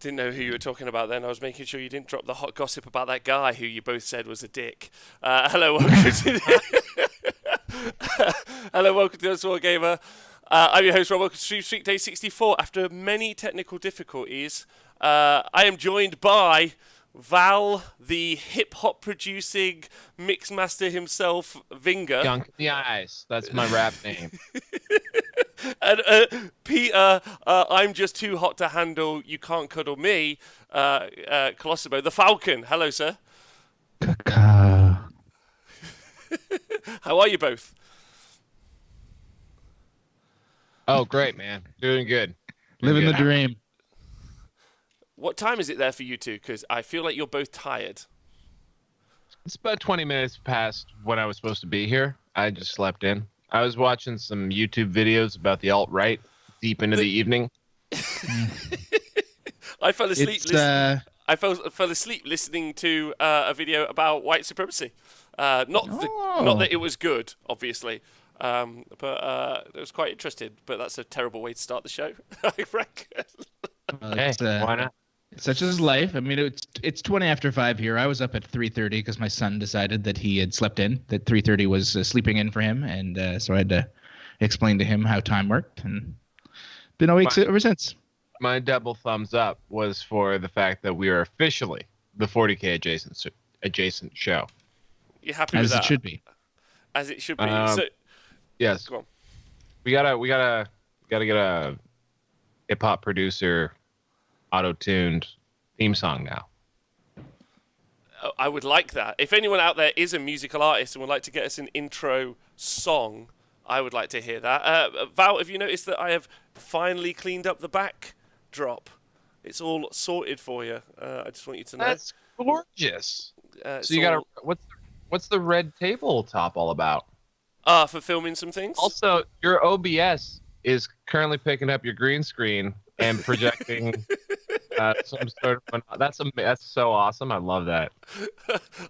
Didn't know who you were talking about then. I was making sure you didn't drop the hot gossip about that guy who you both said was a dick. Hello, welcome to Hello, welcome to the War Gamer. I'm your host, Rob. Welcome to Stream Street Day 64. After many technical difficulties, I am joined by Val, the hip-hop producing mixmaster himself, Vinga. Gunk in the eyes. That's my rap name. And Peter, I'm just too hot to handle. You can't cuddle me. Colossimo, the Falcon. Hello, sir. Caca. How are you both? Oh, great, man. Doing good. Living the good. dream. What time is it there for you two? Because I feel like you're both tired. It's about 20 minutes past when I was supposed to be here. I just slept in. I was watching some YouTube videos about the alt-right deep into the evening. I fell asleep. It's, I fell asleep listening to a video about white supremacy. Not that it was good, obviously, but it was quite interesting. But that's a terrible way to start the show, I reckon. it's, Why not? Such is life. I mean, it's 20 after 5 here. I was up at 3:30 because my son decided that he had slept in, that 3:30 was sleeping in for him, and so I had to explain to him how time worked, and been awake ever since. My double thumbs up was for the fact that we are officially the 40K adjacent show. You happy As with that? it should be. As it should be. Um, So, Yes. go on. We gotta get a hip hop producer auto-tuned theme song now. I would like that. If anyone out there is a musical artist and would like to get us an intro song, I would like to hear that. Val, have you noticed that I have finally cleaned up the backdrop? It's all sorted for you. I just want you to know. That's gorgeous. It's So you got all- what's the red tabletop all about? for filming some things. Also, your OBS is currently picking up your green screen and projecting some sort of. That's so awesome. I love that.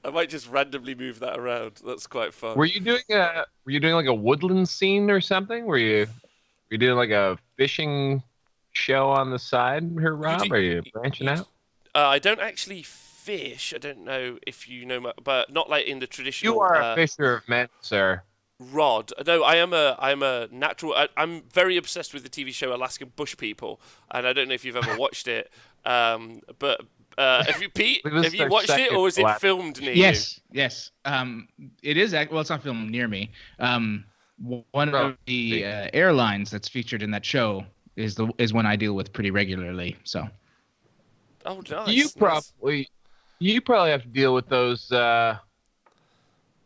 I might just randomly move that around. That's quite fun. Were you doing like a woodland scene or something? Were you doing like a fishing show on the side here, Rob? Are you branching out? I don't actually fish. I don't know if you know, but not like in the traditional. You are a fisher of men, sir. Rod. No, I'm a natural. I'm very obsessed with the TV show Alaskan Bush People, and I don't know if you've ever watched it. But have you, Pete? This is Have you our watched it, second or was it last- filmed near you? Yes. It is. Well, it's not filmed near me. One of the airlines that's featured in that show is one I deal with pretty regularly. So. Oh, nice. You nice. probably have to deal with those.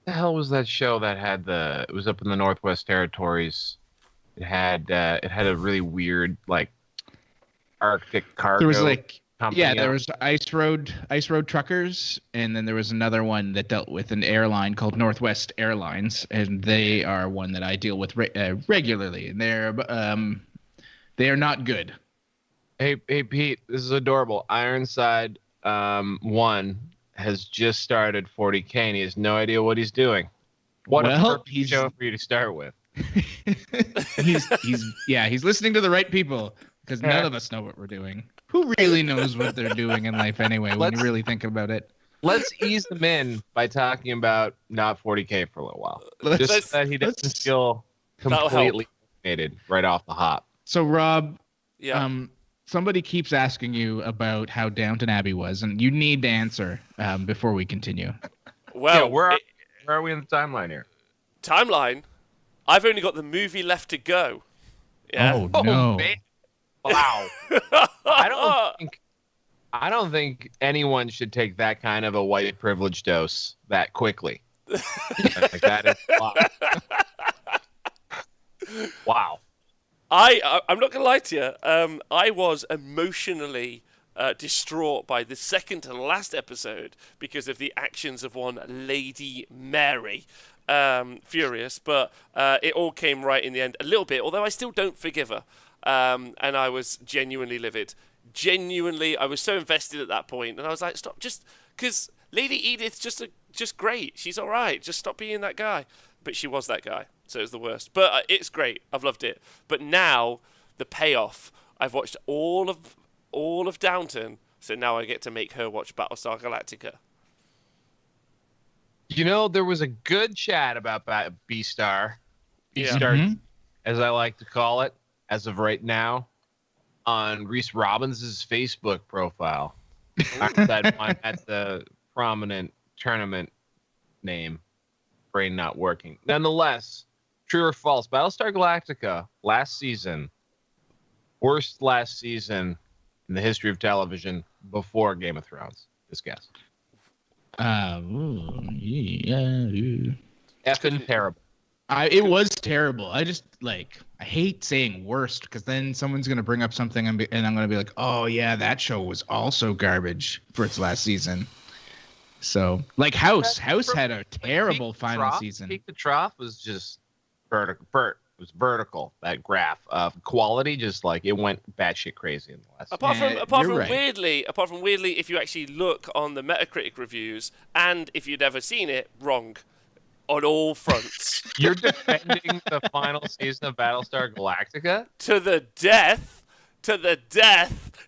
The hell was that show that had it was up in the Northwest Territories. It had a really weird like Arctic cargo. There was like company there out. was Ice Road Truckers, and then there was another one that dealt with an airline called Northwest Airlines, and they are one that I deal with regularly, and they are not good. Hey Pete, this is adorable. Ironside 1 has just started 40K and he has no idea what he's doing. What a perfect show for you to start with. he's listening to the right people, because none of us know what we're doing. Who really knows what they're doing in life anyway, when you really think about it? Let's ease them in by talking about not 40K for a little while. Just so that he doesn't feel completely alienated right off the hop. So Rob, Yeah. somebody keeps asking you about how Downton Abbey was, and you need to answer before we continue. Well, where are we in the timeline here? timeline. I've only got the movie left to go. Yeah. Oh no! Man. Wow. I don't think anyone should take that kind of a white privilege dose that quickly. Like, that is a lot. Wow. I'm not gonna lie to you. I was emotionally distraught by the second to last episode because of the actions of one Lady Mary. Furious, but it all came right in the end a little bit. Although I still don't forgive her, and I was genuinely livid. Genuinely, I was so invested at that point, and I was like, stop, just because Lady Edith's just great. She's all right. Just stop being that guy. But she was that guy, so it was the worst. But it's great. I've loved it. But now the payoff. I've watched all of all of Downton, so now I get to make her watch Battlestar Galactica. You know, there was a good chat about B-Star. Yeah. B-Star, Mhm. as I like to call it, as of right now, on Reese Robbins' Facebook profile. That one had the prominent tournament name. Brain not working. Nonetheless, true or false, Battlestar Galactica last season, worst last season in the history of television before Game of Thrones. Just guess. Yeah. Effing terrible. It was terrible. I just I hate saying worst because then someone's gonna bring up something and I'm gonna be like, oh yeah, that show was also garbage for its last season. So House had a terrible final season. Peak to trough was just vertical. It was vertical. That graph of quality, just it went batshit crazy in the last. Apart from you're right. weirdly, if you actually look on the Metacritic reviews, and if you'd ever seen it, wrong on all fronts. You're defending the final season of Battlestar Galactica? To the death.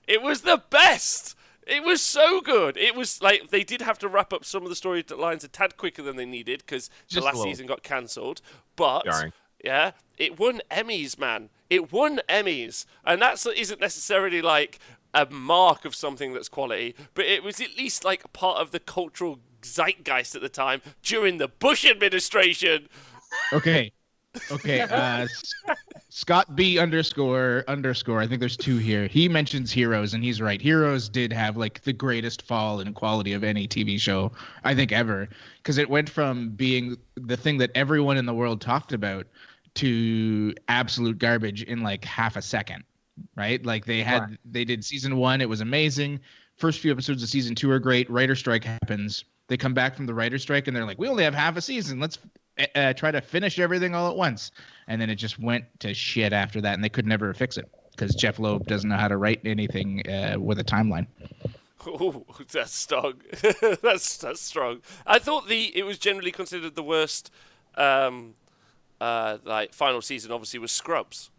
It was the best. It was so good. It was they did have to wrap up some of the storylines a tad quicker than they needed because the Just a last little. season got cancelled. But Jarring. yeah, it won Emmys, man. It won Emmys, and that isn't necessarily a mark of something that's quality, but it was at least part of the cultural zeitgeist at the time during the Bush administration. Okay. Scott B __ I think there's two here. He mentions Heroes, and he's right. Heroes did have the greatest fall in quality of any TV show I think ever, because it went from being the thing that everyone in the world talked about to absolute garbage in half a second. Right? They did season 1, it was amazing. First few episodes of season 2 are great. Writer strike happens. They come back from the writer strike and they're like, we only have half a season. Let's try to finish everything all at once. And then it just went to shit after that, and they could never fix it because Jeff Loeb doesn't know how to write anything with a timeline. Oh, that's strong. that's strong. I thought it was generally considered the worst final season. Obviously, was Scrubs.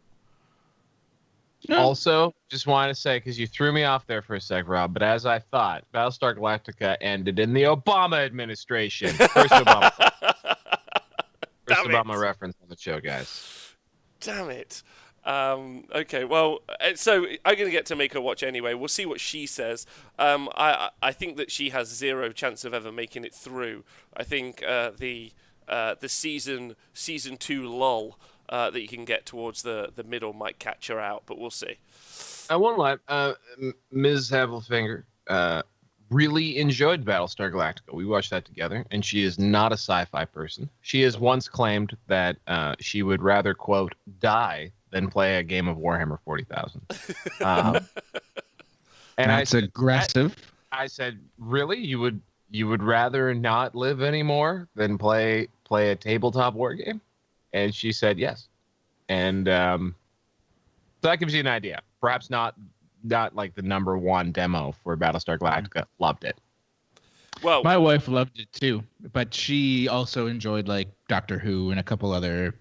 Also, just wanted to say, because you threw me off there for a sec, Rob, but as I thought, Battlestar Galactica ended in the Obama administration. First Obama reference on the show, guys. Damn it. Okay, well, so I'm going to get to make her watch anyway. We'll see what she says. I think that she has zero chance of ever making it through. I think the season 2 lull that you can get towards the middle might catch her out, but we'll see. I won't lie. Ms. Havelfinger really enjoyed Battlestar Galactica. We watched that together, and she is not a sci-fi person. She has once claimed that she would rather, quote, die than play a game of Warhammer 40,000. And That's aggressive. I said, really? You would rather not live anymore than play a tabletop war game? And she said yes. And so that gives you an idea. Perhaps not the number one demo for Battlestar Galactica. Loved it. Well, my wife loved it too, but she also enjoyed Doctor Who and a couple other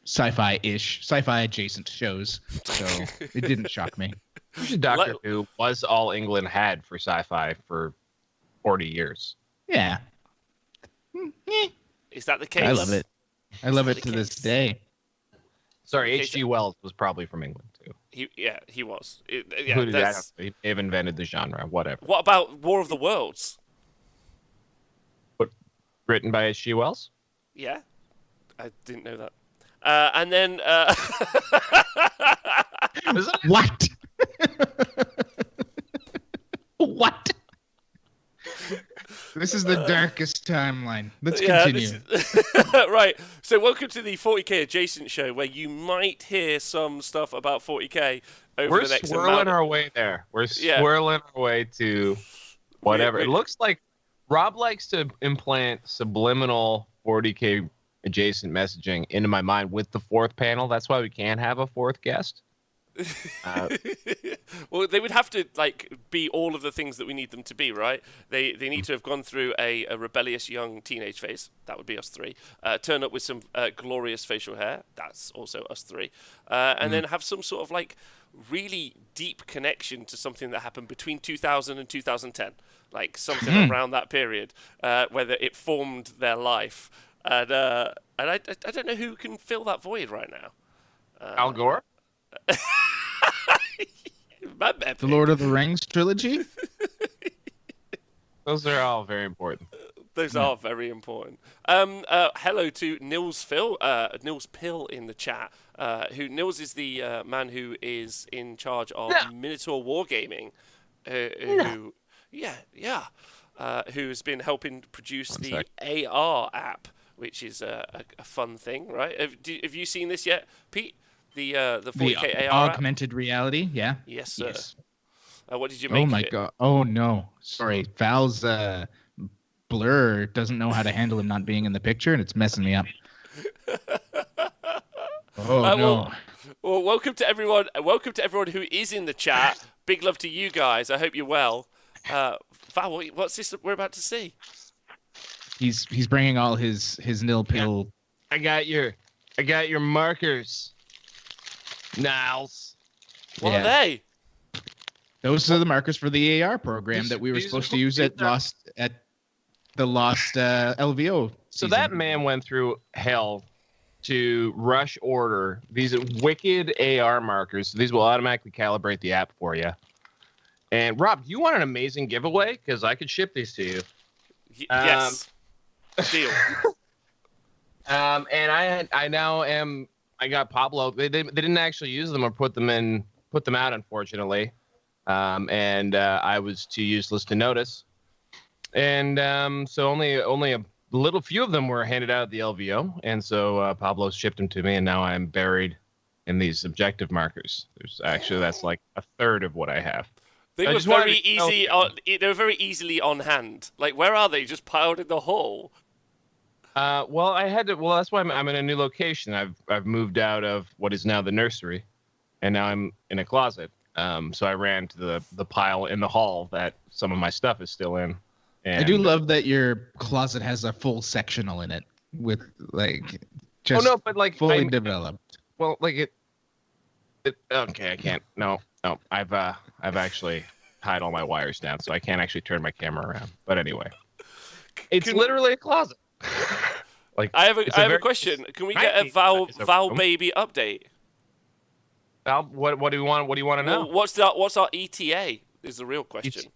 sci-fi adjacent shows. So it didn't shock me. Doctor Who was all England had for sci-fi for 40 years. Yeah. Is that the case? I love it. I love it to this day. Sorry, H.G. Wells was probably from England too. He was. He may have invented the genre. Whatever. What about War of the Worlds? Written by H.G. Wells? Yeah, I didn't know that. And then what? What? This is the darkest timeline. Let's continue. Right. So welcome to the 40K Adjacent Show, where you might hear some stuff about 40K over the next swirling our way there. We're swirling our way to whatever. It looks like Rob likes to implant subliminal 40K adjacent messaging into my mind with the fourth panel. That's why we can't have a fourth guest. Well, they would have to like be all of the things that we need them to be, right? They need to have gone through a rebellious young teenage phase. That would be us three. Turn up with some glorious facial hair. That's also us three. And then have some sort of like really deep connection to something that happened between 2000 and 2010, like something around that period, whether it formed their life. And I don't know who can fill that void right now. Al Gore? The Lord of the Rings trilogy? Those are all very important. Those are very important. Hello to Nils Pill in the chat. Nils is the man who is in charge of Minotaur Wargaming. Who's been helping produce the AR app, which is a fun thing, right? Have you seen this yet, Pete? The 40K AR augmented reality, yeah. Yes, sir. Yes. What did you make? Oh my god! Oh no! Sorry, Val's blur doesn't know how to handle him not being in the picture, and it's messing me up. Oh no! Well, welcome to everyone. Welcome to everyone who is in the chat. Big love to you guys. I hope you're well. Val, what's this we're about to see? He's bringing all his nil pill. I got your markers. Niles. What are they? Those are the markers for the AR program that we were supposed to use at the lost LVO. So that man went through hell to rush order these wicked AR markers. These will automatically calibrate the app for you. And Rob, do you want an amazing giveaway? Because I could ship these to you. Yes. Deal. And I got Pablo. They didn't actually use them or put them out, unfortunately. I was too useless to notice. And so only a little few of them were handed out at the LVO. And so Pablo shipped them to me, and now I'm buried in these objective markers. That's like a third of what I have. They were very easy. They were very easily on hand. Like, where are they? Just piled in the hall. Well, I had to. Well, that's why I'm in a new location. I've moved out of what is now the nursery, and now I'm in a closet. So I ran to the pile in the hall that some of my stuff is still in. And I do love that your closet has a full sectional in it with like just fully developed. Well, like it. Okay, I can't. No. I've actually tied all my wires down, so I can't actually turn my camera around. But anyway, it's literally a closet. Like I have a question. Can we get a Val baby update? Val, what do you want? What do you want to know? What's our ETA? Is the real question.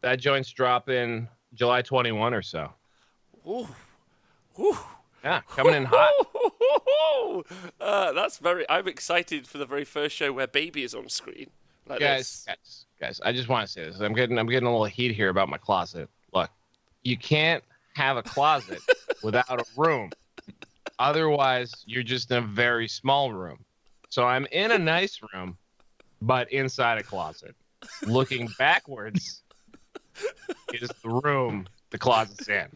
That joint's dropping July 21 or so. Ooh. Yeah, coming in hot. That's I'm excited for the very first show where baby is on screen. Like guys, I just want to say this. I'm getting a little heat here about my closet. Look, you can't have a closet without a room. Otherwise, you're just in a very small room. So I'm in a nice room, but inside a closet. Looking backwards is the room the closet's in.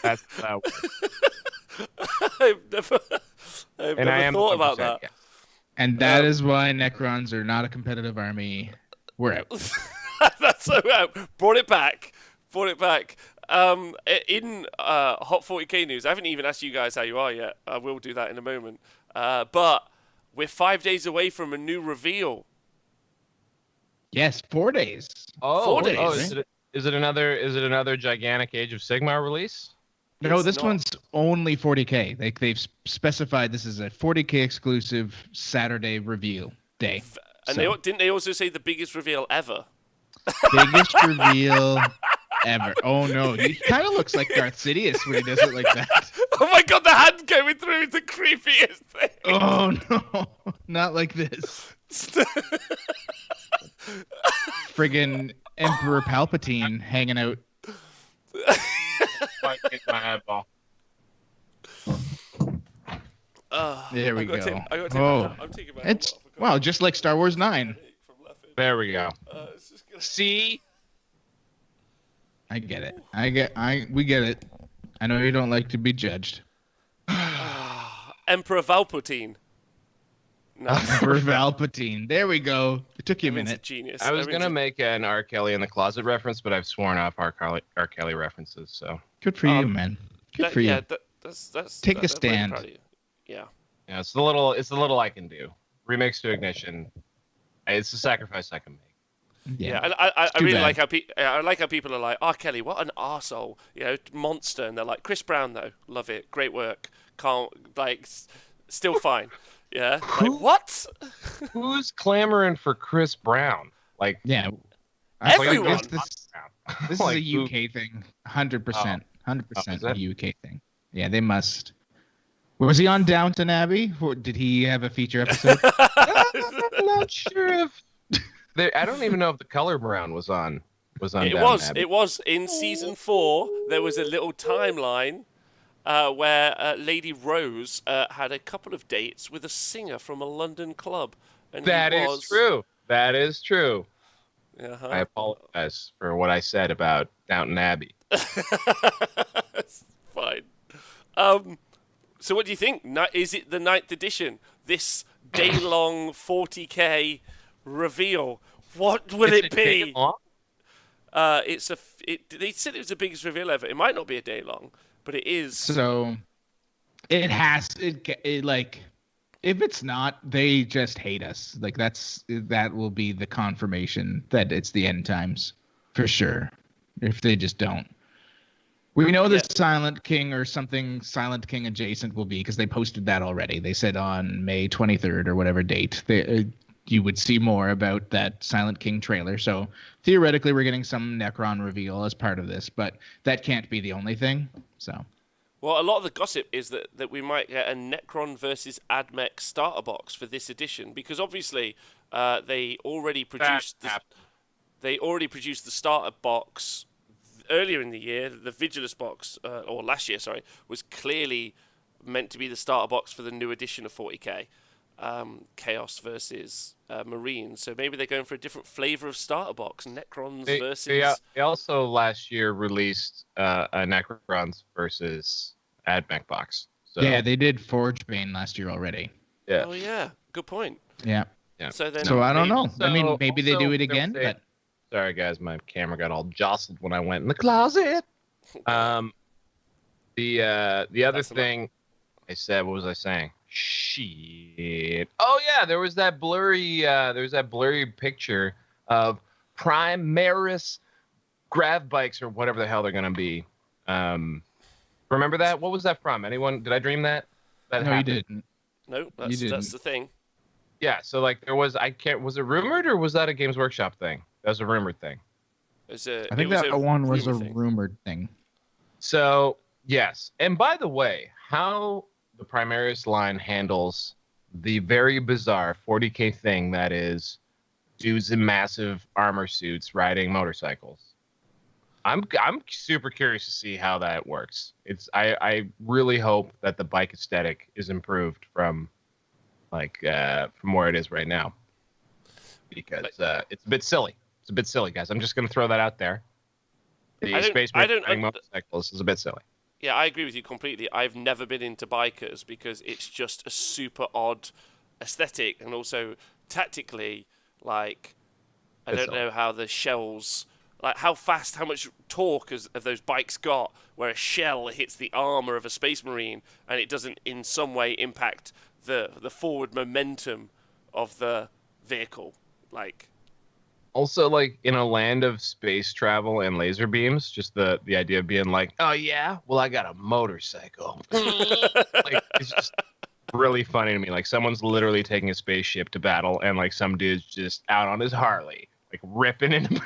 That's how I've never thought about that. Yeah. And that is why Necrons are not a competitive army. We're out. That's so out. Brought it back. In Hot 40K news, I haven't even asked you guys how you are yet. I will do that in a moment. But we're 5 days away from a new reveal. Yes, 4 days. Oh, 4 days. Oh, is it another gigantic Age of Sigmar release? No, this one's only 40K. They've specified this is a 40K exclusive Saturday reveal day. And didn't they also say the biggest reveal ever? Biggest reveal ever. Oh no, he kind of looks like Darth Sidious when he does it like that. Oh my god, the hand going through is the creepiest thing. Oh no, not like this. Friggin' Emperor Palpatine hanging out. I kicked my eyeball. There we go. I'm taking my it's wow, just like Star Wars 9. There we go. See, I get it. We get it. I know you don't like to be judged. Emperor Palpatine. No, Emperor Palpatine. There we go. It took you a Emin's minute. genius. I was Emin's gonna make an R. Kelly in the closet reference, but I've sworn off R. Kelly references. So Good for you, man. Good for you. Yeah, that's Take a I'm really stand. proud of you. Yeah. yeah, it's the little I can do. Remix to Ignition. It's a sacrifice I can make. Yeah, and I too really bad. like how I like how people are like, "Oh, Kelly, what an arsehole, monster," and they're like, "Chris Brown, though, love it, great work, can't still fine." Yeah, like what? Who's clamoring for Chris Brown? Like, Yeah. Everyone. This Like, is a UK thing. 100%. 100% is it? a UK thing. Yeah, they must. Was he on Downton Abbey? Or did he have a feature episode? I'm not sure if I don't even know if the color brown was on. It was in season 4. There was a little timeline where Lady Rose had a couple of dates with a singer from a London club, and That he is was... true. That is true. Uh-huh. I apologize for what I said about Downton Abbey. It's fine. So what do you think? Is it the 9th edition? This day-long 40k reveal? What will it be? They said it was the biggest reveal ever. It might not be a day long, but it is. So it has it like if it's not, they just hate us. Like that will be the confirmation that it's the end times for sure. If they just don't. We know the Silent King or something Silent King adjacent will be because they posted that already. They said on May 23rd or whatever date you would see more about that Silent King trailer. So theoretically, we're getting some Necron reveal as part of this, but that can't be the only thing. So, well, a lot of the gossip is that we might get a Necron versus AdMech starter box for this edition because obviously they already produced the starter box earlier in the year. The Vigilus box, or last year, sorry, was clearly meant to be the starter box for the new edition of 40k. Chaos versus Marines. So maybe they're going for a different flavor of starter box. Necrons versus... They also last year released a Necrons versus AdMech box. So, yeah, they did Forgebane last year already. yeah. Oh, yeah. Good point. Yeah. So then... So I don't know. So I mean, maybe they also, do it I was again, gonna say- but Sorry, guys, my camera got all jostled when I went in the closet. The other That's a lot. thing I said, what was I saying? Shit. Oh yeah, there was that blurry picture of Primaris grav bikes or whatever the hell they're gonna be. Remember that? What was that from? Anyone? Did I dream that? no, you happened? didn't. No, You didn't. that's the thing. Yeah. So like there was, was it rumored or was that a Games Workshop thing? That was a rumored thing. I think that one was a rumor thing. rumored thing. So yes, and by the way, how the Primaris line handles the very bizarre 40k thing that is dudes in massive armor suits riding motorcycles. I'm super curious to see how that works. I really hope that the bike aesthetic is improved from where it is right now, because it's a bit silly. It's a bit silly, guys. I'm just going to throw that out there. The Space Marine riding motorcycles is a bit silly. Yeah, I agree with you completely. I've never been into bikers because it's just a super odd aesthetic, and also tactically, like, I don't know how the shells, like how fast, how much torque have those bikes got, where a shell hits the armor of a Space Marine and it doesn't in some way impact the forward momentum of the vehicle. Like, also, like, in a land of space travel and laser beams, just the idea of being like, oh yeah, well, I got a motorcycle. Like, it's just really funny to me. Like, someone's literally taking a spaceship to battle, and like some dude's just out on his Harley, like ripping into.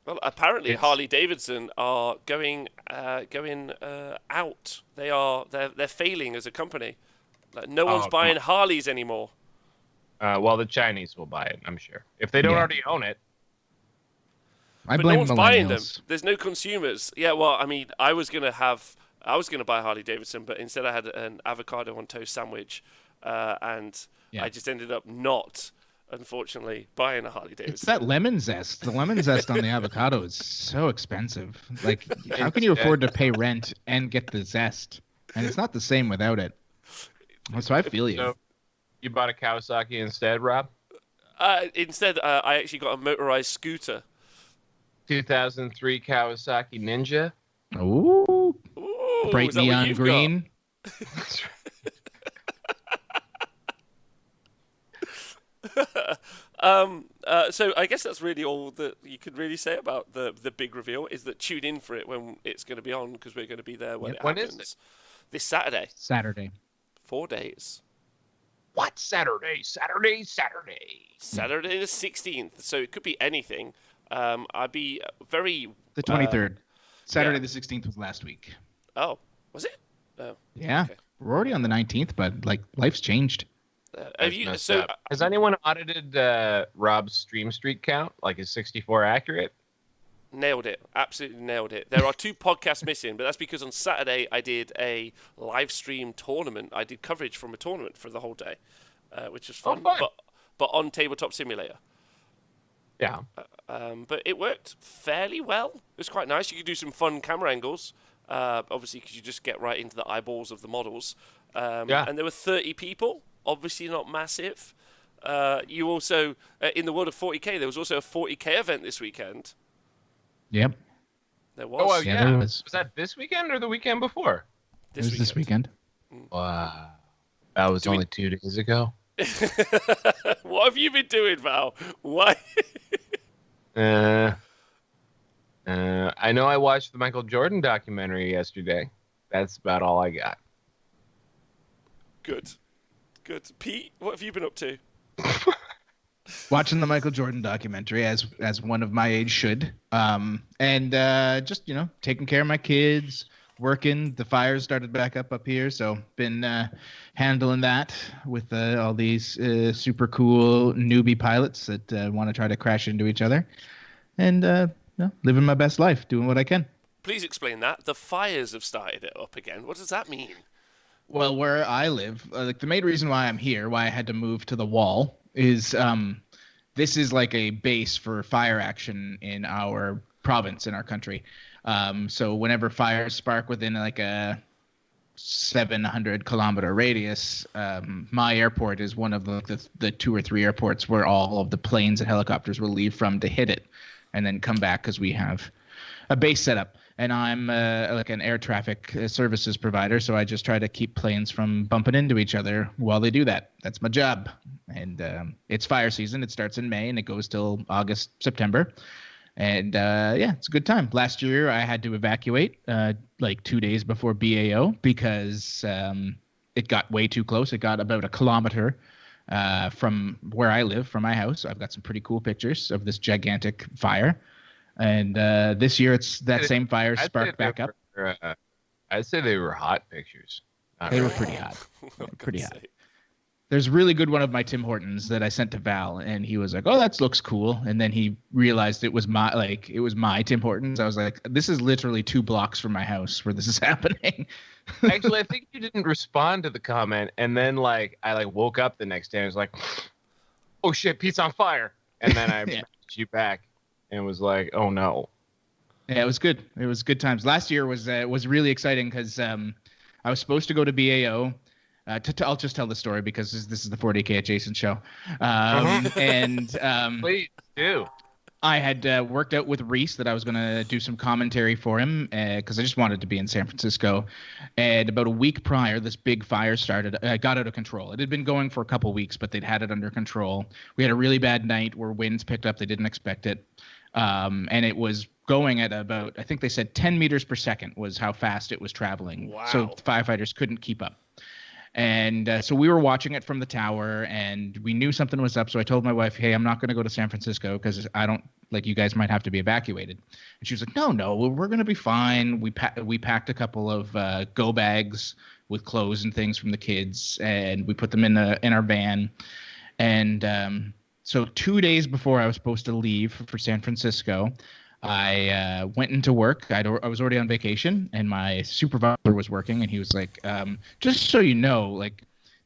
well, apparently Harley Davidson are going out. They're failing as a company. Like, no one's buying Harleys anymore. Well, the Chinese will buy it, I'm sure. If they don't already own it. I But blame no one's buying them. millennials. There's no consumers. Yeah, well, I mean, I was gonna buy Harley Davidson, but instead I had an avocado on toast sandwich, and I just ended up not, unfortunately, buying a Harley Davidson. It's that lemon zest. The lemon zest on the avocado is so expensive. Like, how can you afford to pay rent and get the zest? And it's not the same without it. So I feel you. So, You bought a Kawasaki instead, Rob? Instead, I actually got a motorized scooter. 2003 Kawasaki Ninja. Ooh, Ooh, bright is that what neon you've green. got? So I guess that's really all that you could really say about the big reveal is that tune in for it when it's going to be on because we're going to be there when it When happens. is it? This Saturday. Saturday. 4 days. What Saturday? Saturday. Saturday the 16th. So it could be anything. I'd be very. The 23rd. Saturday yeah. the 16th was last week. Oh, was it? Oh, Yeah. okay. We're already on the 19th, but like life's changed. Have you? So Has anyone audited Rob's stream streak count? Like, is 64 accurate? nailed it. Absolutely nailed it. There are 2 podcasts missing, but that's because on Saturday I did a live stream tournament. I did coverage from a tournament for the whole day, which was fun. fun. But on Tabletop Simulator. Yeah. But it worked fairly well. It was quite nice. You could do some fun camera angles, obviously, because you just get right into the eyeballs of the models. Yeah. And there were 30 people, obviously not massive. You also, in the world of 40K, there was also a 40K event this weekend. Yep. There was. Oh, Yeah, yeah. there Was was. that this weekend or the weekend before? It was this weekend. Wow. That was only 2 days ago. What have you been doing, Val? Why? I know I watched the Michael Jordan documentary yesterday. That's about all I got. Good. Pete, what have you been up to? Watching the Michael Jordan documentary as one of my age should. And just, taking care of my kids, working. The fires started back up here, so been handling that with all these super cool newbie pilots that want to try to crash into each other. And living my best life, doing what I can. Please explain that. The fires have started it up again. What does that mean? Well, where I live, like the main reason why I'm here, why I had to move to the wall, is this is like a base for fire action in our province, in our country. So whenever fires spark within like a 700-kilometer radius, my airport is one of the 2 or 3 airports where all of the planes and helicopters will leave from to hit it and then come back because we have a base set up. And I'm like an air traffic services provider, so I just try to keep planes from bumping into each other while they do that. That's my job. And it's fire season. It starts in May and it goes till August, September. And it's a good time. Last year I had to evacuate like 2 days before BAO because it got way too close. It got about a kilometer from where I live, from my house. I've got some pretty cool pictures of this gigantic fire. And this year it's that same fire sparked back up. I'd say they were hot pictures. They were pretty hot. Pretty hot. There's a really good one of my Tim Hortons that I sent to Val, and he was like, "Oh, that looks cool." And then he realized it was my Tim Hortons. I was like, "This is literally 2 blocks from my house where this is happening." Actually, I think you didn't respond to the comment, and then I woke up the next day and was like, "Oh shit, Pete's on fire!" And then I messaged you back and was like, "Oh no." Yeah, it was good. It was good times. Last year was really exciting because I was supposed to go to BAO. I'll just tell the story because this is the 40K adjacent show. And Please do. I had worked out with Reese that I was going to do some commentary for him because I just wanted to be in San Francisco. And about a week prior, this big fire started. Got out of control. It had been going for a couple weeks, but they'd had it under control. We had a really bad night where winds picked up. They didn't expect it. And it was going at about, I think they said 10 meters per second was how fast it was traveling. Wow. So the firefighters couldn't keep up. And so we were watching it from the tower, and we knew something was up. So I told my wife, "Hey, I'm not going to go to San Francisco because I don't you guys might have to be evacuated." And she was like, "No, we're going to be fine." We packed a couple of go bags with clothes and things from the kids, and we put them in our van. And so 2 days before I was supposed to leave for San Francisco, I went into work. I was already on vacation, and my supervisor was working, and he was like, "Just so you know,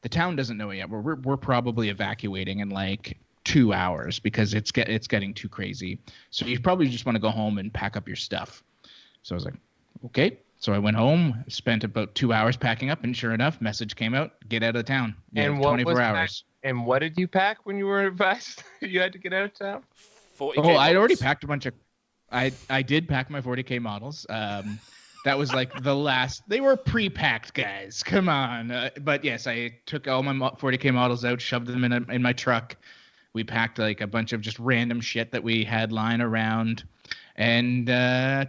the town doesn't know yet. We're probably evacuating in 2 hours because it's getting too crazy. So you probably just want to go home and pack up your stuff." So I was like, "Okay." So I went home, spent about 2 hours packing up, and sure enough, message came out: "Get out of town." And what 24 was hours. And what did you pack when you were advised you had to get out of town? 40K Oh, I'd already models. packed a bunch of. I did pack my 40K models. That was like the last. They were pre-packed, guys. Come on. But yes, I took all my 40K models out, shoved them in my truck. We packed like a bunch of just random shit that we had lying around, and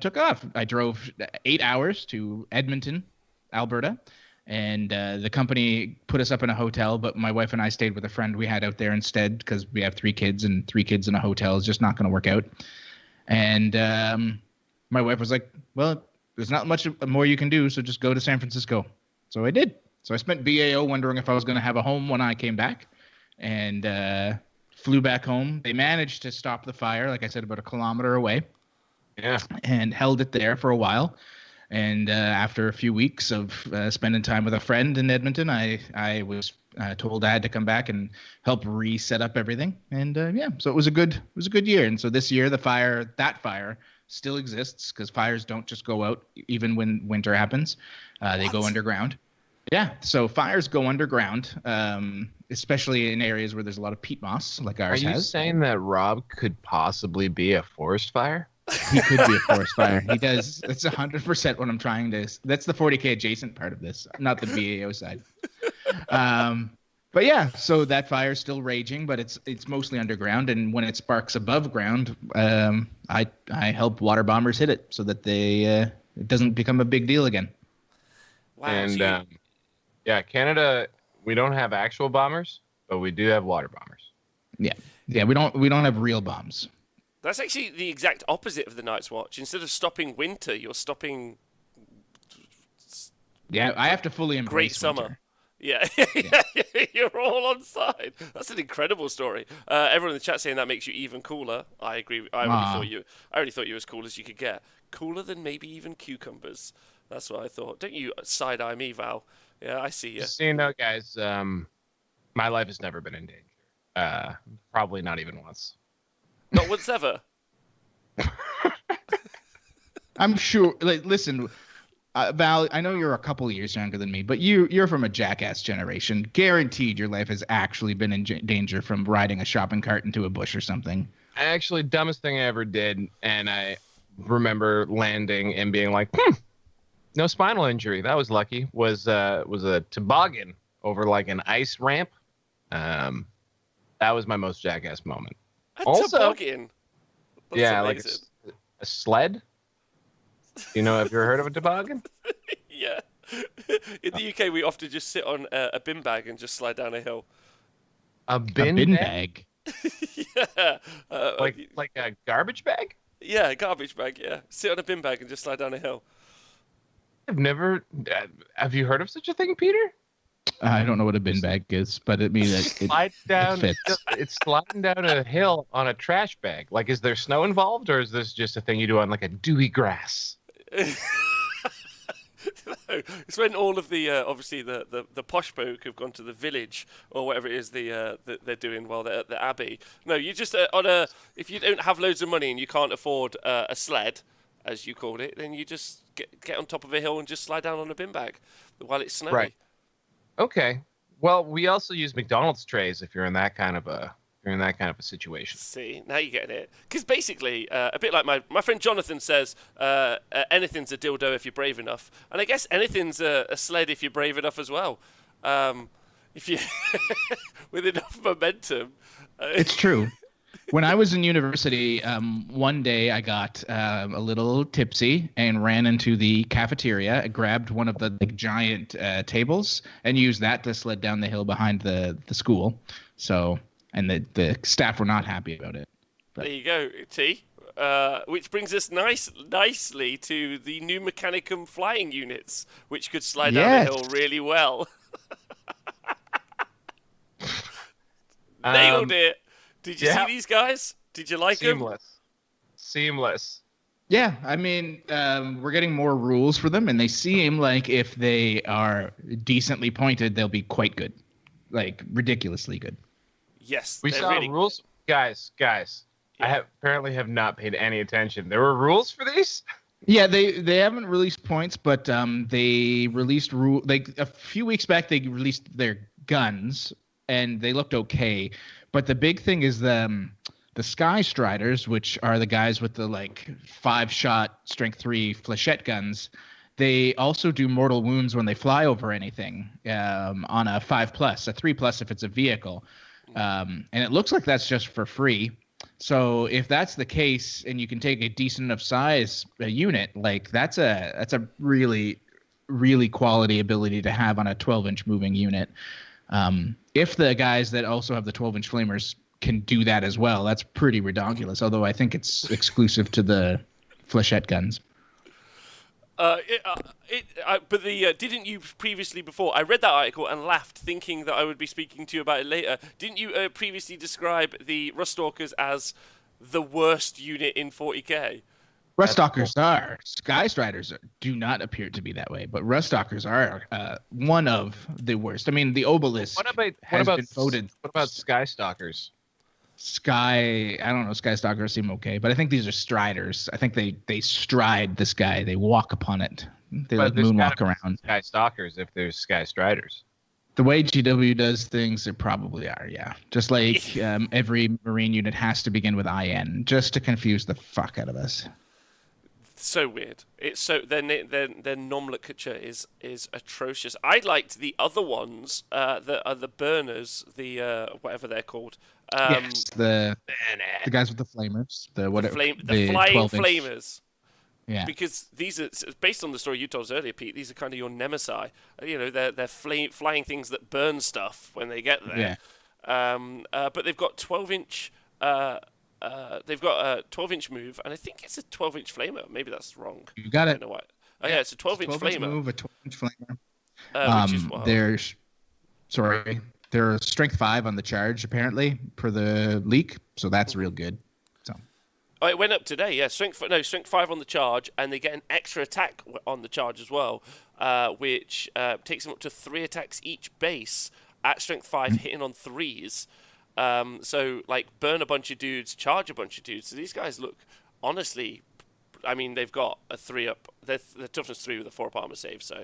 took off. I drove 8 hours to Edmonton, Alberta, and the company put us up in a hotel. But my wife and I stayed with a friend we had out there instead because we have 3 kids, and 3 kids in a hotel is just not going to work out. And my wife was like, "Well, there's not much more you can do, so just go to San Francisco." So I did. So I spent BAO wondering if I was going to have a home when I came back, and flew back home. They managed to stop the fire, like I said, about a kilometer away, Yeah. and held it there for a while. And after a few weeks of spending time with a friend in Edmonton, I was told I had to come back and help reset up everything. And yeah, so it was a good year. And so this year, that fire still exists because fires don't just go out even when winter happens. They go underground. Yeah, so fires go underground, especially in areas where there's a lot of peat moss, like Are ours you has. saying that Rob could possibly be a forest fire? He could be a forest fire. He does. That's 100% what I'm trying to. That's the 40K adjacent part of this, not the BAO side. But yeah, so that fire's still raging, but it's mostly underground. And when it sparks above ground, I help water bombers hit it so that it doesn't become a big deal again. Wow. And so you- yeah, Canada, we don't have actual bombers, but we do have water bombers. Yeah, we don't have real bombs. that's actually the exact opposite of the Night's Watch. Instead of stopping winter, you're stopping Yeah, I have to fully embrace great summer. winter. Yeah, you're all on side. That's an incredible story. Everyone in the chat saying that makes you even cooler. I agree. I already thought you were as cool as you could get. Cooler than maybe even cucumbers. That's what I thought. Don't you side eye me, Val? Yeah, I see you. Just so you know, guys, my life has never been in danger. Probably not even once. Not once ever. I'm sure. Like, listen, Val, I know you're a couple of years younger than me, but you're from a jackass generation. Guaranteed, your life has actually been in danger from riding a shopping cart into a bush or something. Actually, dumbest thing I ever did, and I remember landing and being like, no spinal injury. That was lucky. Was a toboggan over like an ice ramp. That was my most jackass moment. A Also- toboggan. That's yeah, amazing. like a sled. You know, have you ever heard of a toboggan? Yeah. In the UK, we often just sit on a bin bag and just slide down a hill. A A bin, bin bag? bag. Yeah. Like a garbage bag? Yeah, a garbage bag, yeah. Sit on a bin bag and just slide down a hill. I've never. Have you heard of such a thing, Peter? I don't know what a bin bag is, but it means that Slide down. fits. It's sliding down a hill on a trash bag. Like, is there snow involved, or is this just a thing you do on like a dewy grass? No, it's when all of the obviously the posh folk have gone to the village or whatever it is that they're doing while they're at the abbey. No, you just if you don't have loads of money and you can't afford a sled, as you called it, then you just get on top of a hill and just slide down on a bin bag while it's snowy. Right. Okay. Well, we also use McDonald's trays if you're in that kind of a situation. See, now you're getting it. Because basically, a bit like my friend Jonathan says, anything's a dildo if you're brave enough. And I guess anything's a sled if you're brave enough as well. If you with enough momentum. It's true. When I was in university, one day I got a little tipsy and ran into the cafeteria, grabbed one of the giant tables, and used that to sled down the hill behind the school. So, and the staff were not happy about it. There you go, T. Which brings us nicely to the new Mechanicum flying units, which could slide down Yes. the hill really well. Nailed it. Did you yeah. see these guys? Did you like them? Seamless. Yeah, I mean, we're getting more rules for them, and they seem like if they are decently pointed, they'll be quite good, like ridiculously good. Yes, We they're saw really... rules, guys. Yeah. Apparently have not paid any attention. There were rules for these. Yeah, they haven't released points, but they released like a few weeks back. They released their guns, and they looked okay. But the big thing is the Sky Striders, which are the guys with the like 5-shot strength 3 flechette guns. They also do mortal wounds when they fly over anything on a 5+, a 3+ if it's a vehicle. And it looks like that's just for free. So if that's the case, and you can take a decent enough size unit, like that's a really, really quality ability to have on a 12-inch moving unit. If the guys that also have the 12-inch flamers can do that as well, that's pretty redonkulous. Although I think it's exclusive to the flechette guns. But didn't you previously, before I read that article and laughed, thinking that I would be speaking to you about it later? Didn't you previously describe the Ruststalkers as the worst unit in 40k? Ruststalkers are. Sky Striders do not appear to be that way, but Ruststalkers are one of the worst. I mean, the Obelisk has been voted. What about Sky Stalkers? I don't know. Sky Stalkers seem okay, but I think these are Striders. I think they stride the sky. They walk upon it. They like moonwalk around. Sky Stalkers, if there's Sky Striders. The way GW does things, there probably are. Yeah, just like every Marine unit has to begin with IN, just to confuse the fuck out of us. So weird. It's so their nomenclature is atrocious. I liked the other ones that are the burners, the whatever they're called. Yes, the guys with the flamers, the flying flamers. Yeah. Because these are based on the story you told us earlier, Pete. These are kind of your nemesis. You know, they're flying things that burn stuff when they get there. Yeah. But they've got 12-inch. They've got a 12-inch move, and I think it's a 12-inch flamer. Maybe that's wrong. You got it. I don't know what. Oh yeah, it's a 12-inch flamer. Move, a 12-inch flamer. Which is wild. They're strength 5 on the charge apparently per the leak, so that's real good. So. Oh, it went up today. Yeah, strength 5 on the charge, and they get an extra attack on the charge as well, which takes them up to 3 attacks each base at strength 5, hitting on 3s. So like burn a bunch of dudes, charge a bunch of dudes. So these guys look, honestly, I mean, they've got a 3-up. They're toughness 3 with a 4-up armor save. So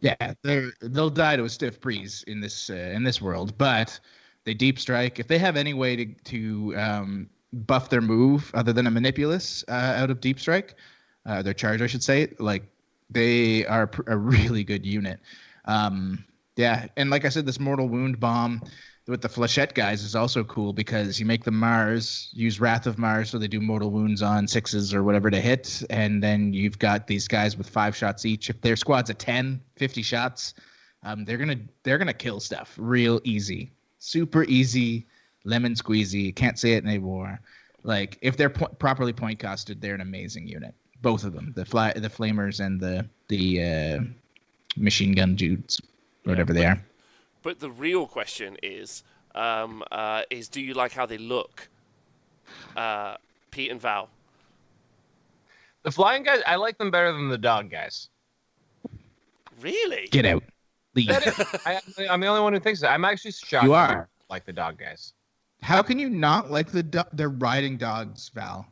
yeah, they'll die to a stiff breeze in this world, but they deep strike. If they have any way to buff their move other than a manipulus out of deep strike, their charge, I should say, like they are a really good unit. Yeah, and like I said, this mortal wound bomb with the flechette guys is also cool because you make the Mars use Wrath of Mars, so they do mortal wounds on 6s or whatever to hit, and then you've got these guys with 5 shots each. If their squad's at 10, 50 shots, they're gonna kill stuff real easy, super easy, lemon squeezy. Can't say it anymore. Like if they're properly point costed, they're an amazing unit. Both of them, the flamers and the machine gun dudes, whatever they are. But the real question is do you like how they look, Pete and Val? The flying guys, I like them better than the dog guys. Really? Get out. Leave. I'm the only one who thinks that. I'm actually shocked. You are. Like the dog guys. How can you not like the riding dogs, Val?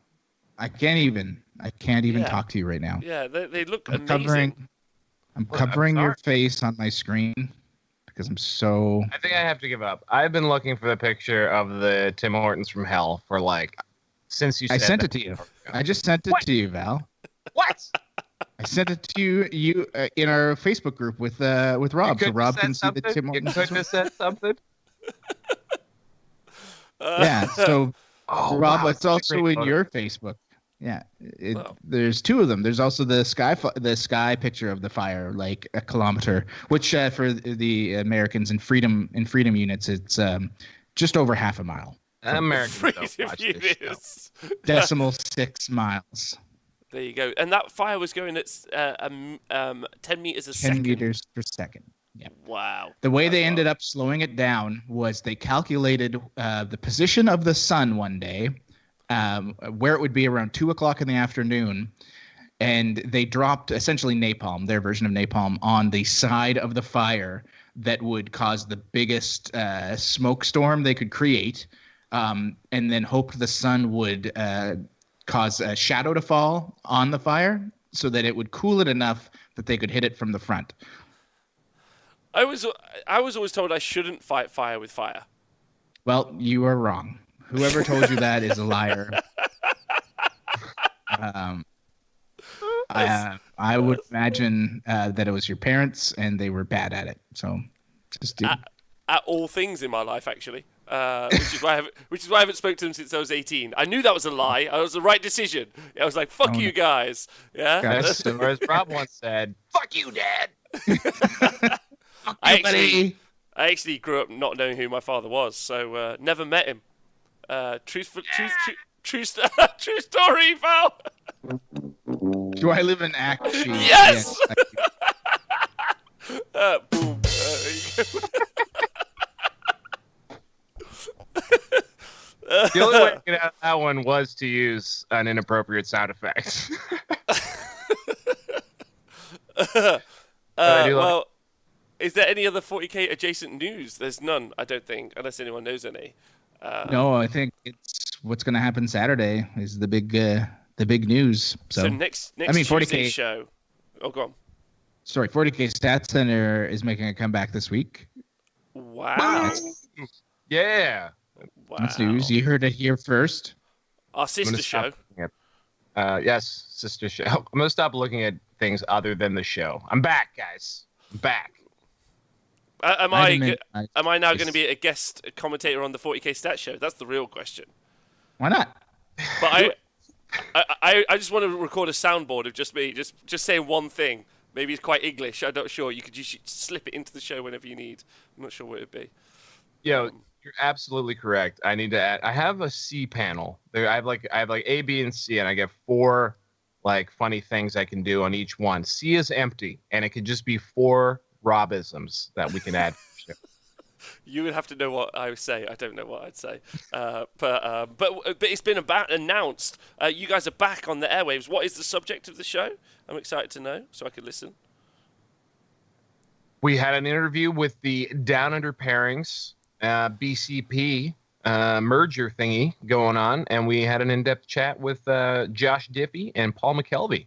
I can't even talk to you right now. Yeah, they look amazing. I'm covering your face on my screen. Because I think I have to give up. I've been looking for the picture of the Tim Hortons from Hell for since you said I sent it to you. I just sent it to you, Val. What? I sent it to you in our Facebook group with Rob, so Rob can see the Tim Hortons. You couldn't have said something. Yeah. So Rob, it's also in your Facebook. Yeah, there's 2 of them. There's also the sky picture of the fire, like a kilometer, which for the Americans in freedom units, it's just over half a mile. Americans don't watch this show. 0.6 miles. There you go. And that fire was going at 10 meters a 10 second. 10 meters per second. Yeah. Wow. The way they ended up slowing it down was they calculated the position of the sun one day. Where it would be around 2:00 in the afternoon, and they dropped essentially napalm, their version of napalm, on the side of the fire that would cause the biggest smoke storm they could create, and then hoped the sun would cause a shadow to fall on the fire so that it would cool it enough that they could hit it from the front. I was always told I shouldn't fight fire with fire. Well, you are wrong. Whoever told you that is a liar. I would imagine that it was your parents and they were bad at it. So just do. At all things in my life, actually, which is why I haven't spoken to them since I was 18. I knew that was a lie. It was the right decision. I was like, "Fuck you guys." Yeah. Yes, or as Rob once said, "Fuck you, Dad." I actually grew up not knowing who my father was, so never met him. True story, pal. Do I live in Akshi? Yes! Boom. The only way to get out of that one was to use an inappropriate sound effect. Well, is there any other 40K adjacent news? There's none, I don't think, unless anyone knows any. No, I think it's what's going to happen Saturday is the big news. So next I mean, 40K Tuesday's show. Oh, go on. Sorry, 40K Stats Center is making a comeback this week. Wow. Yeah. Wow. That's news. You heard it here first. Our sister show. Yes, sister show. I'm going to stop looking at things other than the show. I'm back, guys. I'm back. Am I now going to be a guest commentator on the 40K Stats show? That's the real question. Why not? But I just want to record a soundboard of just me, just saying one thing. Maybe it's quite English. I'm not sure. You should slip it into the show whenever you need. I'm not sure what it'd be. Yo, you're absolutely correct. I need to add. I have a C panel. There, I have like A, B, and C, and I get 4 like funny things I can do on each one. C is empty, and it could just be 4 Robisms that we can add. You would have to know what I would say. I don't know what I'd say. But it's been announced. You guys are back on the airwaves. What is the subject of the show? I'm excited to know, so I can listen. We had an interview with the Down Under Pairings BCP merger thingy going on, and we had an in-depth chat with Josh Diffie and Paul McKelvey.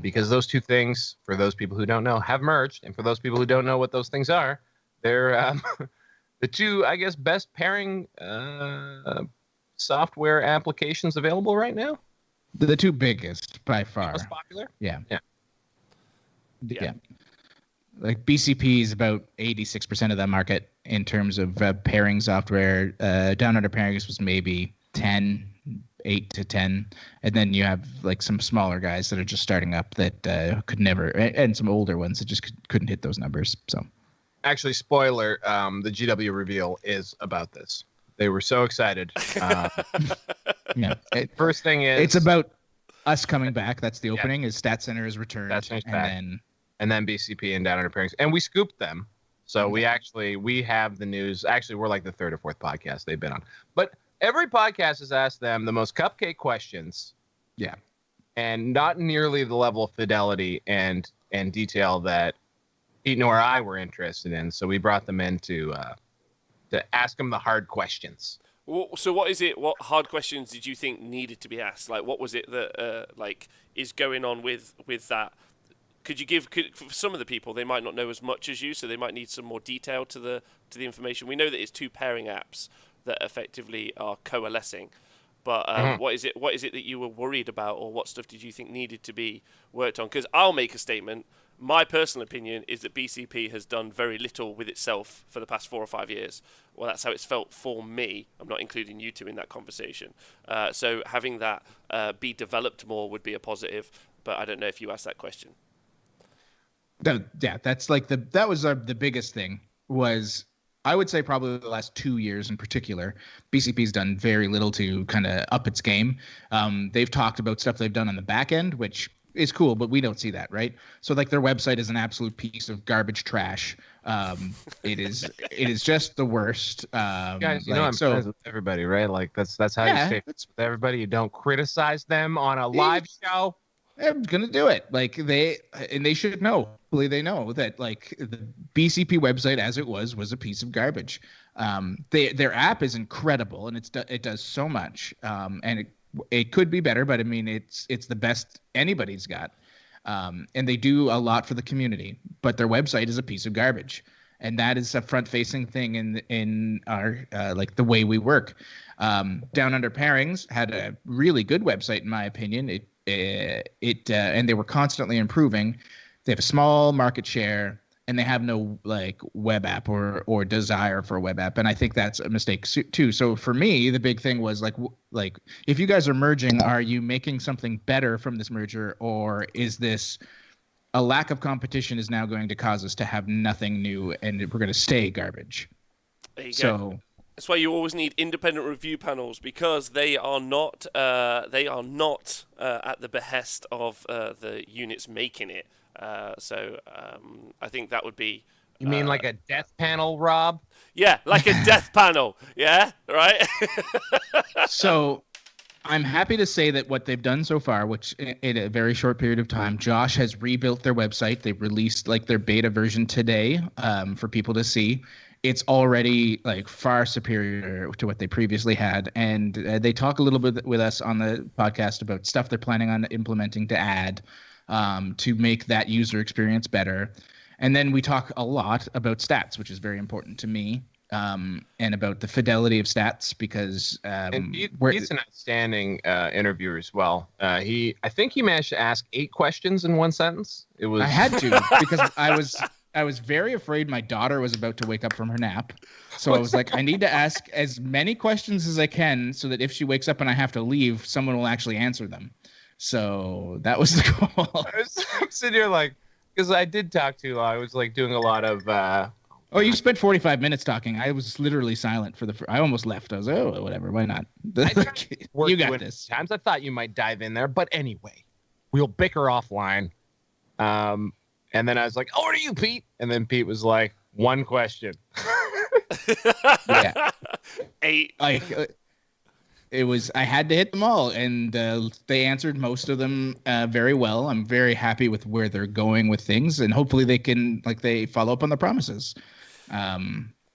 Because those two things, for those people who don't know, have merged, and for those people who don't know what those things are, they're the two, I guess, best pairing software applications available right now. The 2 biggest by far. Most popular? Yeah. Yeah. Like BCP is about 86% of that market in terms of pairing software. Down Under Pairings was maybe 8 to 10, and then you have like some smaller guys that are just starting up that could never, and some older ones that just couldn't hit those numbers. So, actually, spoiler: the GW reveal is about this. They were so excited. Yeah. First thing is, it's about us coming back. That's the opening. Is Stat Center is returned, and then BCP and Down Under Pairings, and we scooped them. So we have the news. Actually, we're like the 3rd or 4th podcast they've been on, but. Every podcast has asked them the most cupcake questions. Yeah. And not nearly the level of fidelity and detail that Eaton or I were interested in. So we brought them in to ask them the hard questions. So what is it? What hard questions did you think needed to be asked? Like, what was it that is going on with that? Could you for some of the people, they might not know as much as you, so they might need some more detail to the information. We know that it's 2 pairing apps that effectively are coalescing, but what is it that you were worried about, or what stuff did you think needed to be worked on? Because I'll make a statement. My personal opinion is that BCP has done very little with itself for the past 4 or 5 years. Well, that's how it's felt for me. I'm not including you two in that conversation. So having that be developed more would be a positive, but I don't know if you asked that question. That's like that was the biggest thing was, I would say probably the last 2 years in particular, BCP's done very little to kind of up its game. They've talked about stuff they've done on the back end, which is cool, but we don't see that, right? So like their website is an absolute piece of garbage trash. It is just the worst. Guys, I'm friends with everybody, right? Like that's how you stay friends with everybody. You don't criticize them on a live show. I'm gonna do it. Like they should know. Hopefully they know that like the BCP website as it was a piece of garbage. Their app is incredible and it does so much. And it could be better, but I mean it's the best anybody's got. And they do a lot for the community, but their website is a piece of garbage. And that is a front-facing thing in our like the way we work. Down Under Pairings had a really good website, in my opinion. And they were constantly improving. They have a small market share, and they have no like web app or desire for a web app. And I think that's a mistake too. So for me, the big thing was like if you guys are merging, are you making something better from this merger, or is this a lack of competition is now going to cause us to have nothing new and we're going to stay garbage? There you go. That's why you always need independent review panels, because they are not at the behest of the units making it. So I think that would be. You mean like a death panel, Rob? Yeah, like a death panel. Yeah, right. So I'm happy to say that what they've done so far, which in a very short period of time, Josh has rebuilt their website. They released like their beta version today for people to see. It's already like far superior to what they previously had. And they talk a little bit with us on the podcast about stuff they're planning on implementing to add to make that user experience better. And then we talk a lot about stats, which is very important to me. And about the fidelity of stats, because he's an outstanding interviewer as well. I think he managed to ask 8 questions in one sentence. I had to, because I was very afraid my daughter was about to wake up from her nap. So I was like, I need to ask as many questions as I can so that if she wakes up and I have to leave, someone will actually answer them. So that was the goal. I'm sitting here like, because I did talk to, I was like doing a lot of. Oh, you spent 45 minutes talking. I was literally silent for I almost left. I was like, oh, whatever, why not? You got this. Times I thought you might dive in there, but anyway, we'll bicker offline. And then I was like, "Oh, are you Pete?" And then Pete was like, "One question." Yeah, 8. It was. I had to hit them all, and they answered most of them very well. I'm very happy with where they're going with things, and hopefully they follow up on their promises.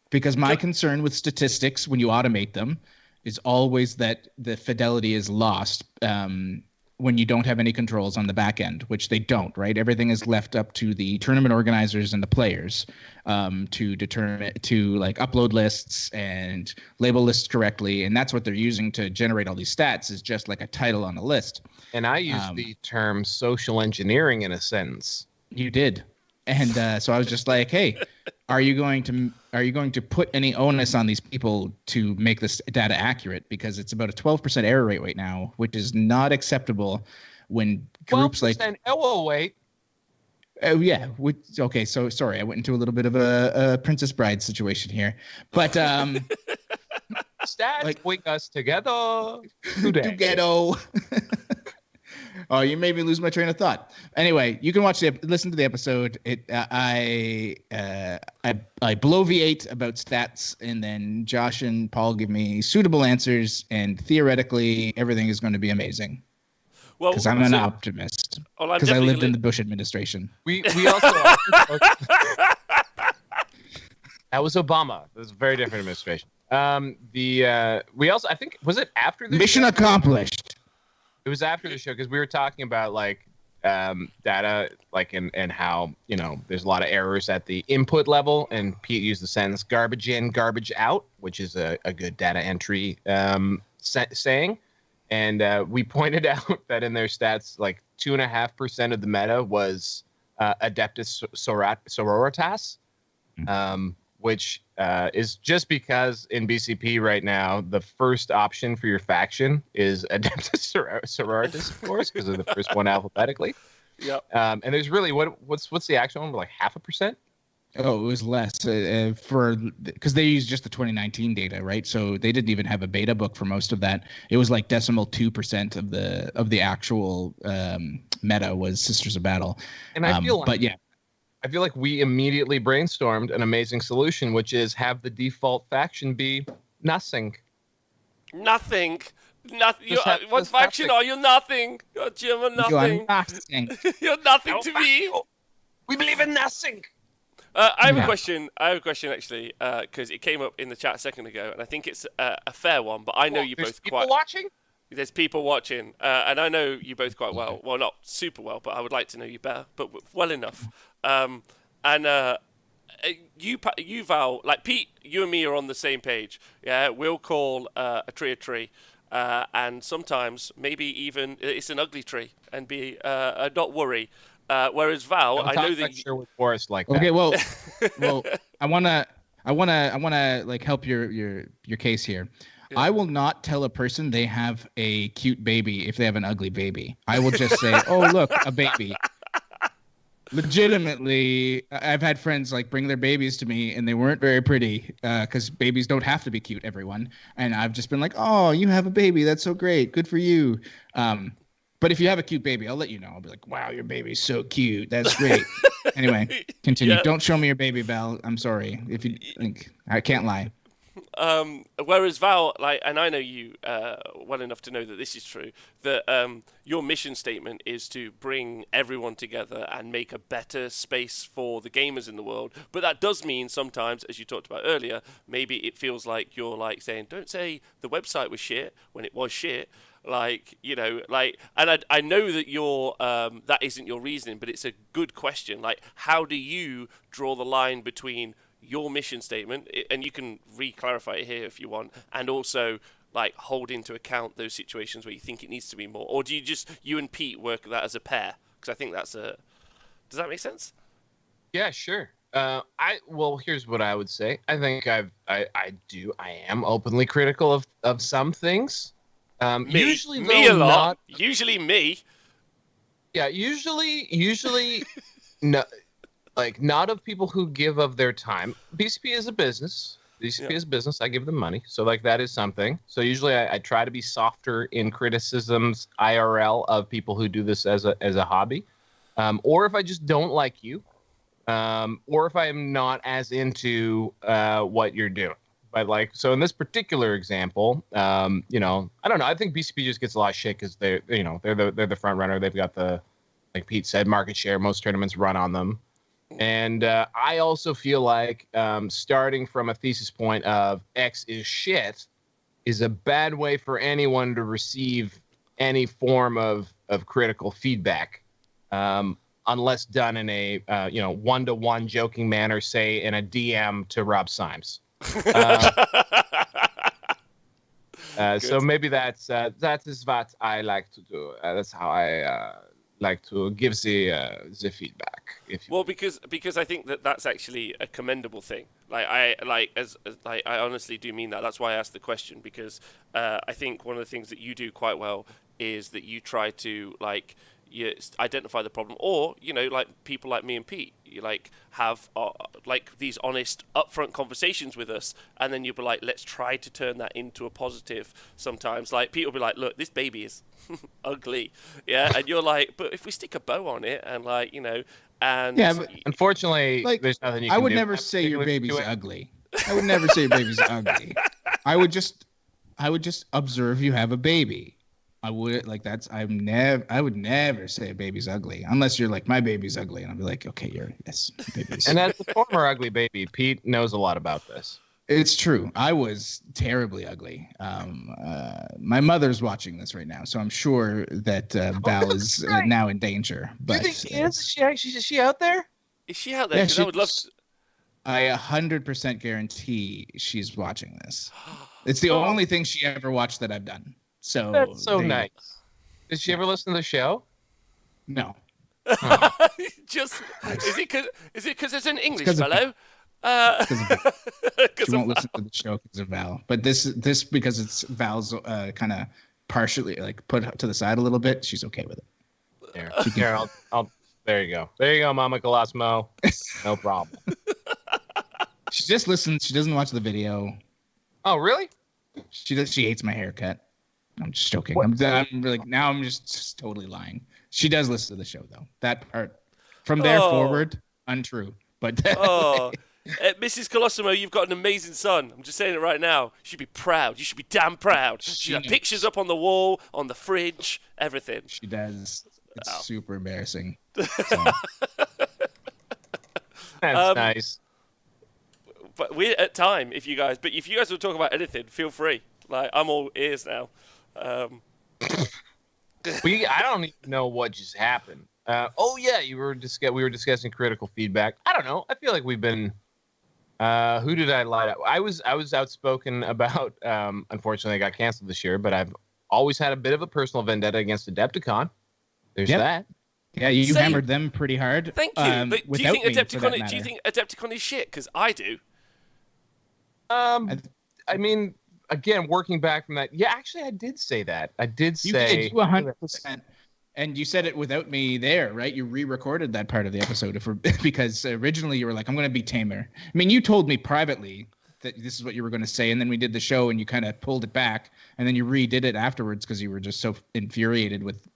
Because my concern with statistics when you automate them is always that the fidelity is lost when you don't have any controls on the back end, which they don't, right? Everything is left up to the tournament organizers and the players to determine, to like upload lists and label lists correctly. And that's what they're using to generate all these stats, is just like a title on a list. And I use the term social engineering in a sentence. You did. And so I was just like, hey, are you going to put any onus on these people to make this data accurate? Because it's about a 12% error rate right now, which is not acceptable when groups like. Oh, wait. Oh, yeah. Okay. So sorry, I went into a little bit of a Princess Bride situation here, but stats bring us together today. Together. Oh, you made me lose my train of thought. Anyway, you can listen to the episode. I bloviate about stats, and then Josh and Paul give me suitable answers, and theoretically, everything is going to be amazing. Well, because I'm an optimist. Because I lived in the Bush administration. We also that was Obama. That was a very different administration. We also, I think, was it after the mission accomplished? It was after the show, because we were talking about like data, like and how, you know, there's a lot of errors at the input level, and Pete used the sentence "garbage in, garbage out," which is a good data entry saying. And we pointed out that in their stats, like 2.5% of the meta was Adeptus Sororitas, which is just because in BCP right now, the first option for your faction is Adeptus Sororitas, of course, because of the first one alphabetically. Yep. And there's really, what's the actual one? Like 0.5%? Oh, it was less because they used just the 2019 data, right? So they didn't even have a beta book for most of that. It was like 0.2% of the actual meta was Sisters of Battle. And I feel like we immediately brainstormed an amazing solution, which is have the default faction be nothing. Nothing. Nothing. What faction are you? Nothing. You're German. Nothing. You are nothing. You're nothing to me. We believe in nothing. I have a question. Actually, because it came up in the chat a second ago, and I think it's a fair one. But I know you both people quite. Watching? There's people watching, and I know you both quite well. Well, not super well, but I would like to know you better, but well enough. And you, Val, like Pete, you and me are on the same page. Yeah, we'll call a tree, and sometimes maybe even it's an ugly tree, and be not worry. Whereas Val, I know that. Sure with Forrest like that. Okay, well, I wanna like help your case here. Yeah. I will not tell a person they have a cute baby if they have an ugly baby. I will just say, "Oh, look, a baby." Legitimately, I've had friends like bring their babies to me, and they weren't very pretty because babies don't have to be cute. Everyone, and I've just been like, "Oh, you have a baby. That's so great. Good for you." But if you have a cute baby, I'll let you know. I'll be like, "Wow, your baby's so cute. That's great." Anyway, continue. Yeah. Don't show me your baby, Val. I'm sorry if you think I can't lie. Whereas Val, like, and I know you well enough to know that this is true, that your mission statement is to bring everyone together and make a better space for the gamers in the world. But that does mean sometimes, as you talked about earlier, maybe it feels like you're like saying, don't say the website was shit when it was shit. Like, you know, like, and I know that you're, that isn't your reasoning, but it's a good question. Like, how do you draw the line between your mission statement, and you can re-clarify it here if you want, and also like hold into account those situations where you think it needs to be more, or do you just, you and Pete work that as a pair? Because I think that's does that make sense? Yeah, sure. Well, here's what I would say. I think I am openly critical of some things. Usually me a lot. Usually me. Yeah, usually no. Like, not of people who give of their time. BCP is a business. BCP is a business. I give them money. So, like, that is something. So, usually I try to be softer in criticisms IRL of people who do this as a hobby. Or if I just don't like you. Or if I am not as into what you're doing. But, like, so in this particular example, you know, I don't know. I think BCP just gets a lot of shit because they're the front runner. They've got the, like Pete said, market share. Most tournaments run on them. And I also feel like starting from a thesis point of X is shit is a bad way for anyone to receive any form of critical feedback, unless done in a one-to-one joking manner, say in a DM to Rob Symes. So maybe that is what I like to do. That's how I like to give the feedback. Because I think that's actually a commendable thing. Like I honestly do mean that. That's why I asked the question, because I think one of the things that you do quite well is that you try to you identify the problem, or like people like me and Pete, you like have like these honest upfront conversations with us, and then you'll be like, let's try to turn that into a positive. Sometimes like Pete will be like, look, this baby is ugly, yeah, and you're like, but if we stick a bow on it and and yeah, but unfortunately, there's nothing you can do. I would never say your baby's ugly. I would never say your baby's ugly. I would just observe you have a baby. I would I would never say a baby's ugly unless you're like, my baby's ugly, and I'll be like, okay, yes, baby's. And as the former ugly baby, Pete knows a lot about this. It's true. I was terribly ugly. My mother's watching this right now, so I'm sure that Val is now in danger. But do you think is she out there? Is she out there? Yeah, I would love to. I 100% guarantee she's watching this. It's the only thing she ever watched that I've done. So that's so nice. Did she ever listen to the show? No. Oh. Is it because it's an English fellow? She won't listen to the show because of Val. But this because it's Val's kind of partially like put to the side a little bit. She's okay with it. Here, I'll. There you go. There you go, Mama Colosimo. No problem. She just listens. She doesn't watch the video. Oh, really? She hates my haircut. I'm just joking. I'm really now. I'm just totally lying. She does listen to the show though. That part from there forward, untrue. But Mrs. Colosimo, you've got an amazing son. I'm just saying it right now. You should be proud. You should be damn proud. She has pictures up on the wall, on the fridge, everything. She does. It's super embarrassing. So. That's nice. But we're at time, if you guys want to talk about anything, feel free. Like, I'm all ears now. I don't even know what just happened. Oh yeah, we were discussing critical feedback. I don't know. I feel like we've been. Who did I lie to? I was outspoken about. Unfortunately, I got canceled this year, but I've always had a bit of a personal vendetta against Adepticon. There's that. Yeah, you Same. hammered them pretty hard. Thank you. But do you think Adepticon? Do you think Adepticon is shit? Because I do. I mean, again, working back from that. Yeah, actually, I did say that. I did You say did 100%. And you said it without me there, right? You re-recorded that part of the episode because originally you were like, "I'm going to be tamer." I mean, you told me privately that this is what you were going to say, and then we did the show, and you kind of pulled it back, and then you redid it afterwards because you were just so infuriated with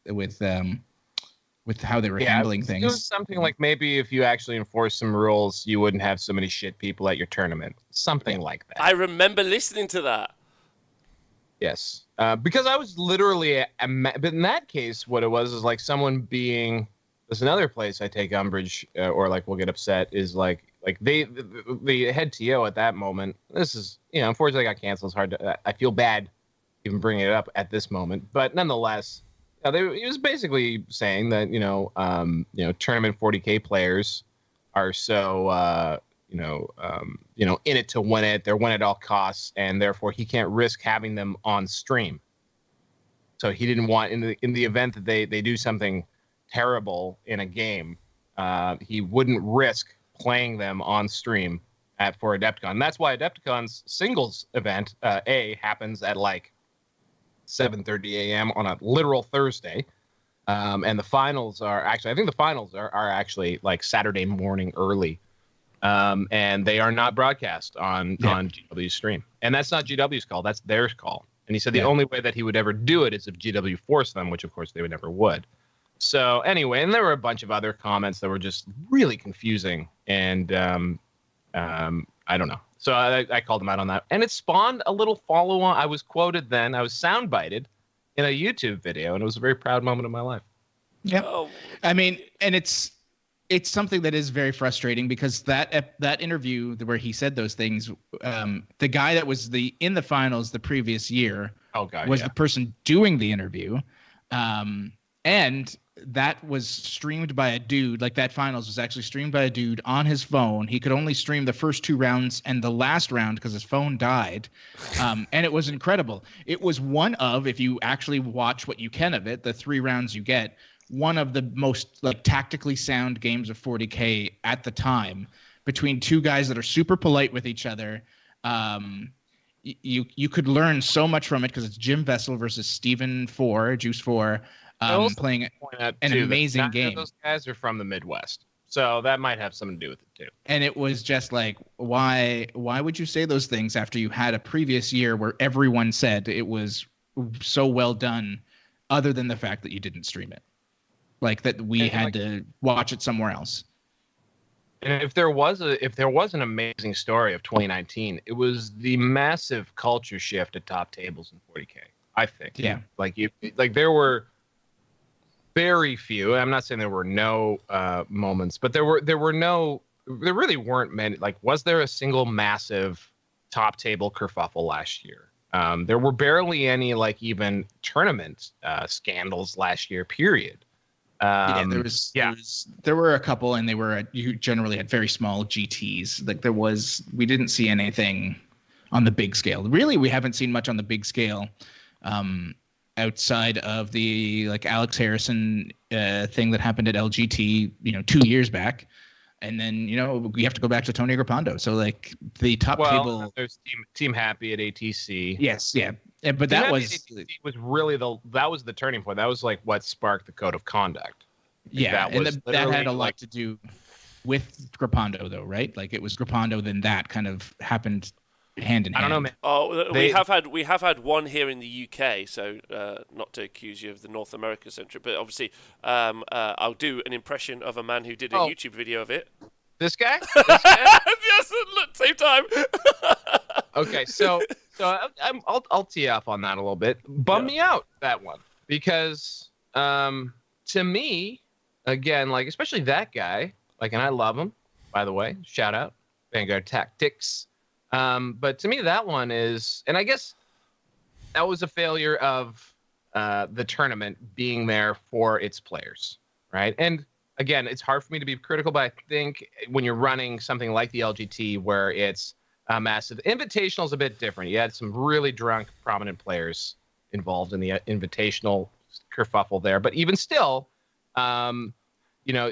how they were handling things. It was something like maybe if you actually enforce some rules, you wouldn't have so many shit people at your tournament. Something like that. I remember listening to that. Yes. Because I was literally, but in that case, what it was is like someone being, there's another place I take umbrage or like will get upset is like the head TO at that moment, this is, unfortunately I got canceled. It's hard to, I feel bad even bringing it up at this moment, but nonetheless, he was basically saying that, tournament 40K players are so, in it to win it. They're win at all costs, and therefore he can't risk having them on stream. So he didn't want in the event that they do something terrible in a game, he wouldn't risk playing them on stream for Adepticon. And that's why Adepticon's singles event happens at like 7:30 a.m. on a literal Thursday. And the finals are actually, I think the finals are actually like Saturday morning early. And they are not broadcast on GW's stream. And that's not GW's call. That's their call. And he said the only way that he would ever do it is if GW forced them, which of course they would never would. So anyway, and there were a bunch of other comments that were just really confusing. And I don't know. So I called him out on that. And it spawned a little follow-on. I was quoted then. I was soundbited in a YouTube video. And it was a very proud moment of my life. Yeah. Oh. I mean, and it's something that is very frustrating because that interview where he said those things, the guy that was in the finals the previous year was the person doing the interview. And that was streamed by a dude. Like that finals was actually streamed by a dude on his phone. He could only stream the first 2 rounds and the last round because his phone died. And it was incredible. It was one of, if you actually watch what you can of it, the 3 rounds you get, one of the most like tactically sound games of 40K at the time between 2 guys that are super polite with each other. You could learn so much from it because it's Jim Vessel versus Steven Juice 4, playing an amazing game. Those guys are from the Midwest, so that might have something to do with it too. And it was just like, why would you say those things after you had a previous year where everyone said it was so well done, other than the fact that you didn't stream it? Like that we had to watch it somewhere else. And if there was an amazing story of 2019, it was the massive culture shift at top tables in 40K. I think. Yeah. Like there were very few. I'm not saying there were no moments, but there really weren't many. Like, was there a single massive top table kerfuffle last year? There were barely any like even tournament scandals last year. Period. There were a couple, and you generally had very small GTs. Like we didn't see anything on the big scale. Really, we haven't seen much on the big scale outside of the like Alex Harrison thing that happened at LGT, 2 years back. And then, we have to go back to Tony Grappando. So like the top table. There's Team Happy at ATC. Yes. Yeah. But that was really that was the turning point. That was like what sparked the code of conduct. Yeah. That had a lot to do with Grappando though, right? Like it was Grappando, then that kind of happened hand in hand. I don't know, man. Oh, we have had one here in the UK. So not to accuse you of the North America centric, but obviously I'll do an impression of a man who did a YouTube video of it. This guy? Yes, look, same time. Okay, so I'll tee off on that a little bit. Bum me out, that one, because to me, again, like especially that guy, like, and I love him, by the way. Shout out Vanguard Tactics. But to me, that one is, and I guess that was a failure of the tournament being there for its players, right? And again, it's hard for me to be critical, but I think when you're running something like the LGT where it's massive, Invitational is a bit different. You had some really drunk, prominent players involved in the Invitational kerfuffle there, but even still, you know,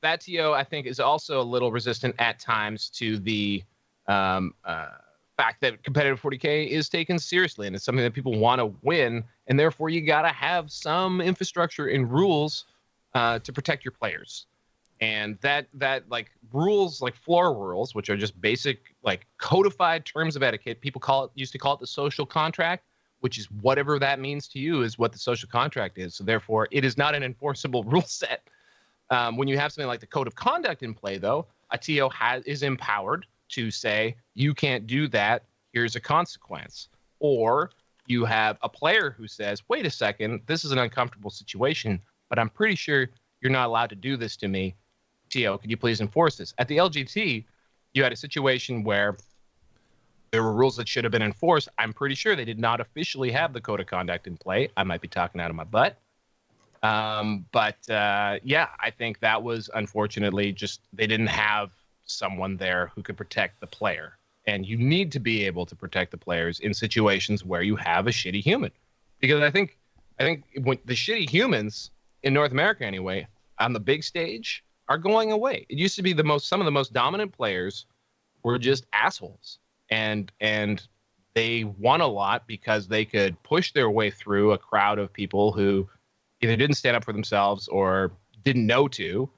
that TO I think is also a little resistant at times to the fact that competitive 40K is taken seriously and it's something that people want to win, and therefore you got to have some infrastructure and rules to protect your players. And that like rules, like floor rules, which are just basic like codified terms of etiquette. People used to call it the social contract, which is whatever that means to you is what the social contract is. So therefore, it is not an enforceable rule set. When you have something like the code of conduct in play, though, a TO is empowered to say, you can't do that, here's a consequence. Or you have a player who says, wait a second, this is an uncomfortable situation, but I'm pretty sure you're not allowed to do this to me. TO, could you please enforce this? At the LGT, you had a situation where there were rules that should have been enforced. I'm pretty sure they did not officially have the code of conduct in play. I might be talking out of my butt. Yeah, I think that was unfortunately just they didn't have someone there who could protect the player. And you need to be able to protect the players in situations where you have a shitty human. Because I think when the shitty humans in North America anyway, on the big stage are going away. It used to be some of the most dominant players were just assholes. And they won a lot because they could push their way through a crowd of people who either didn't stand up for themselves or didn't know to,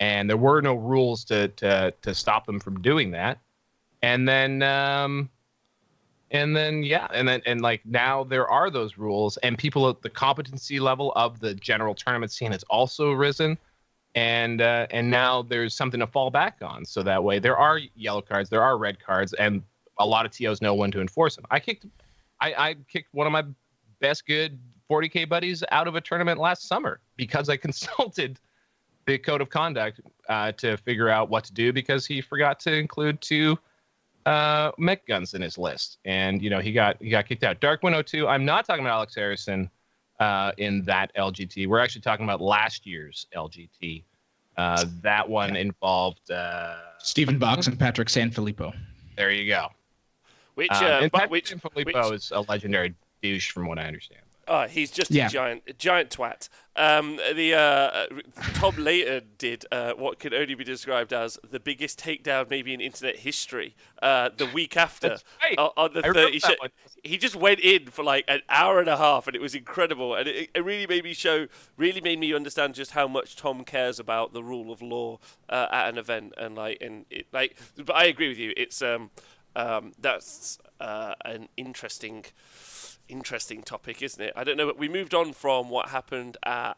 and there were no rules to stop them from doing that. And then like now there are those rules, and people at the competency level of the general tournament scene has also risen, and now there's something to fall back on. So that way there are yellow cards, there are red cards, and a lot of TOs know when to enforce them. I kicked one of my best good 40K buddies out of a tournament last summer because I consulted the code of conduct to figure out what to do because he forgot to include 2 mech guns in his list, and you know he got kicked out. Darkwing 02. I'm not talking about Alex Harrison in that LGT. We're actually talking about last year's LGT. That one involved Stephen Box and Patrick Sanfilippo. There you go. Which Sanfilippo is a legendary douche, from what I understand. He's just a giant twat. Tom Layton did what could only be described as the biggest takedown maybe in internet history the week after. That's right. On the 30 show. He just went in for like an hour and a half, and it was incredible. And it really made me understand just how much Tom cares about the rule of law at an event. But I agree with you. It's that's an interesting topic, isn't it? I don't know, but we moved on from what happened at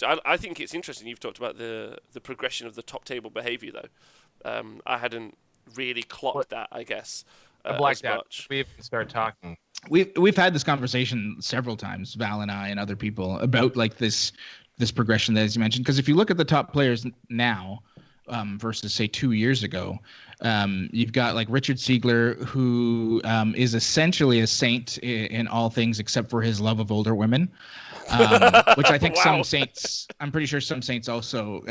I think it's interesting you've talked about the progression of the top table behavior, though. I hadn't really clocked that, I guess. I blacked out. We even start talking. We've had this conversation several times, Val and I and other people, about like this progression that, as you mentioned, because if you look at the top players now versus say 2 years ago, you've got like Richard Siegler, who is essentially a saint in all things except for his love of older women, which I think some saints, I'm pretty sure some saints also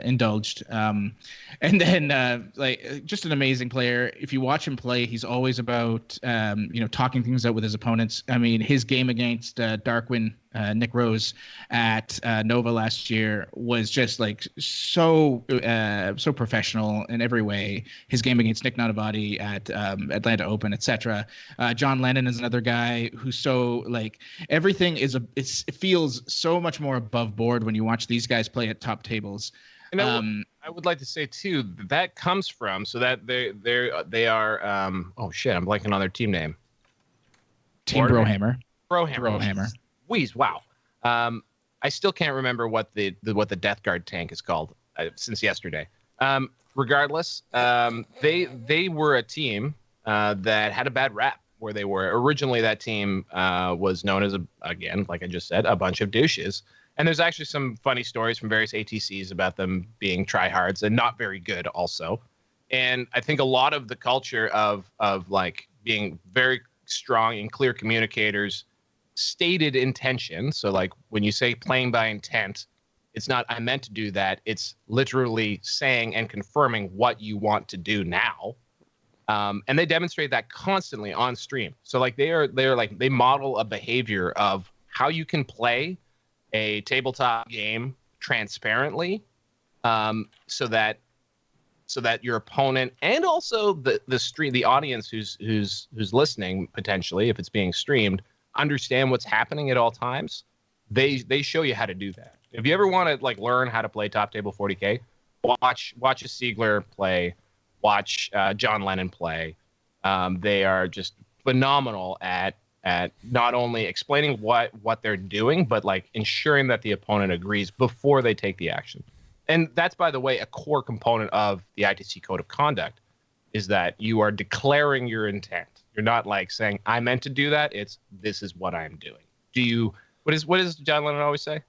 indulged. And then like just an amazing player. If you watch him play, he's always about talking things out with his opponents. I mean, his game against Darkwing, Nick Rose at Nova last year was just like so professional in every way. His game against Nick Nanavati at Atlanta Open, etc. John Lennon is another guy who's so like everything it feels so much more above board when you watch these guys play at top tables. And I would like to say too that comes from so that they are oh shit, I'm blanking on their team name. Team Brohammer. Brohammer. Wheeze, wow. I still can't remember what the Death Guard tank is called since yesterday. Regardless, they were a team that had a bad rap where they were originally. That team was known as again, like I just said, a bunch of douches. And there's actually some funny stories from various ATCs about them being tryhards and not very good also. And I think a lot of the culture of like being very strong and clear communicators stated intention. So like when you say playing by intent, it's not I meant to do that. It's literally saying and confirming what you want to do now. And they demonstrate that constantly on stream. So like they're like they model a behavior of how you can play a tabletop game transparently, so that your opponent and also the audience who's listening potentially, if it's being streamed, understand what's happening at all times. They show you how to do that. If you ever want to like learn how to play Top Table 40K, watch a Siegler play, watch John Lennon play. They are just phenomenal at not only explaining what they're doing, but like ensuring that the opponent agrees before they take the action. And that's, by the way, a core component of the ITC Code of Conduct, is that you are declaring your intent. You're not like saying, I meant to do that. It's, this is what I'm doing. What does John Lennon always say?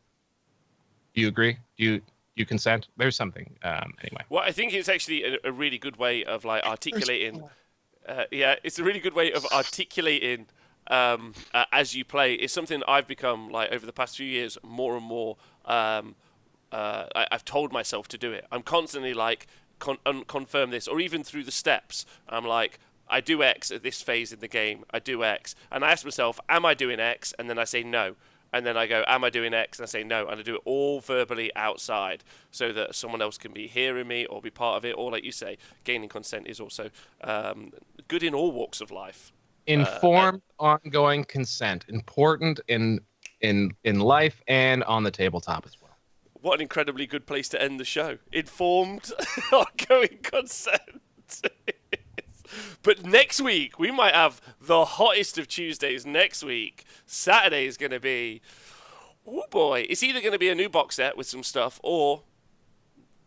Do you agree? Do you consent? There's something. Anyway. Well, I think it's actually a really good way of like articulating. It's a really good way of articulating as you play. It's something I've become like over the past few years more and more. I've told myself to do it. I'm constantly like confirm this, or even through the steps. I'm like, I do X at this phase in the game. I do X, and I ask myself, am I doing X? And then I say no. And then I go, am I doing X? And I say no. And I do it all verbally outside so that someone else can be hearing me or be part of it. Or like you say, gaining consent is also good in all walks of life. Informed, ongoing consent. Important in life and on the tabletop as well. What an incredibly good place to end the show. Informed, ongoing consent. But next week, we might have the hottest of Tuesdays next week. Saturday is going to be, oh boy, it's either going to be a new box set with some stuff or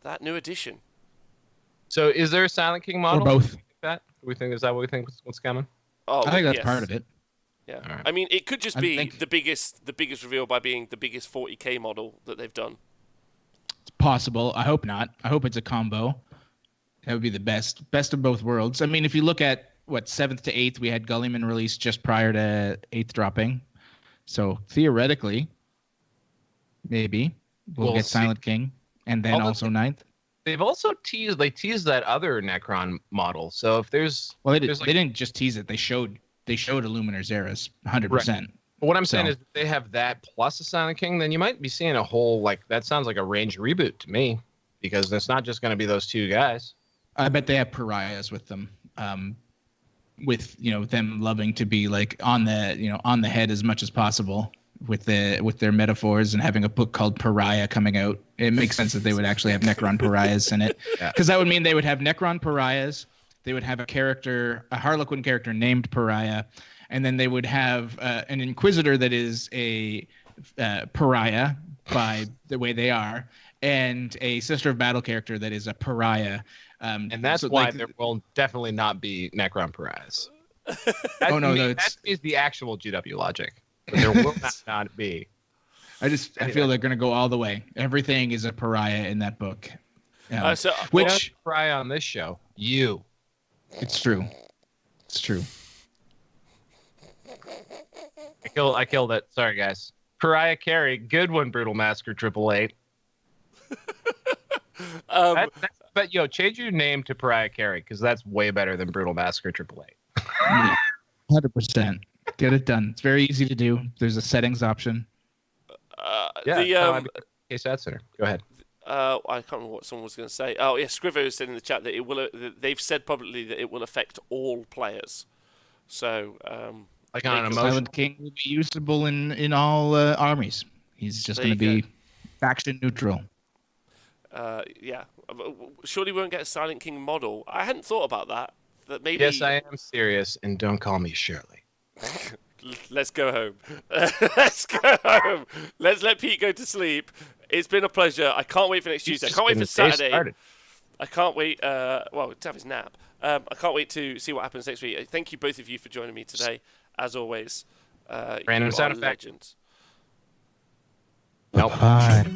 that new edition. So is there a Silent King model? Or both. Is that what we think what's coming? Oh, I think that's part of it. Yeah. Right. I mean, it could just be the biggest reveal by being the biggest 40K model that they've done. It's possible. I hope not. I hope it's a combo. That would be the best of both worlds. I mean, if you look at 7th to 8th, we had Gullyman released just prior to 8th dropping. So theoretically, maybe we'll get Silent King, and then also 9th. They've also teased that other Necron model. So if there's they didn't just tease it. They showed Illuminator Xeris 100%. Right. What I'm saying is if they have that plus a Silent King, then you might be seeing a whole that sounds like a Range reboot to me, because it's not just going to be those two guys. I bet they have pariahs with them, with them loving to be like on the head as much as possible with their metaphors, and having a book called Pariah coming out. It makes sense that they would actually have Necron pariahs in it, because that would mean they would have Necron pariahs. They would have a Harlequin character named Pariah, and then they would have an Inquisitor that is a pariah by the way they are, and a Sister of Battle character that is a pariah. And that's why there will definitely not be Necron pariahs. That is the actual GW logic. There will not be. I feel they're going to go all the way. Everything is a pariah in that book. Which pariah on this show? You. It's true. It's true. I killed it. Sorry, guys. Pariah Carey. Good one, Brutal Massacre 888. But change your name to Pariah Carey, because that's way better than Brutal Massacre 888. 100%. Get it done. It's very easy to do. There's a settings option. Case Ad Center. Go ahead. I can't remember what someone was going to say. Oh, yeah, Scrivo said in the chat that they've said publicly that it will affect all players. So, like on an emotion. Silent King will be usable in all armies. He's just going to be faction neutral. Yeah. Surely we won't get a Silent King model. I hadn't thought about that. That maybe. Yes, I am serious, and don't call me Shirley. Let's go home. Let's go home. Let's let Pete go to sleep. It's been a pleasure. I can't wait for next Tuesday. I can't wait for Saturday. I can't wait. To have his nap. I can't wait to see what happens next week. Thank you, both of you, for joining me today. As always, random sound effect. Legends. Nope.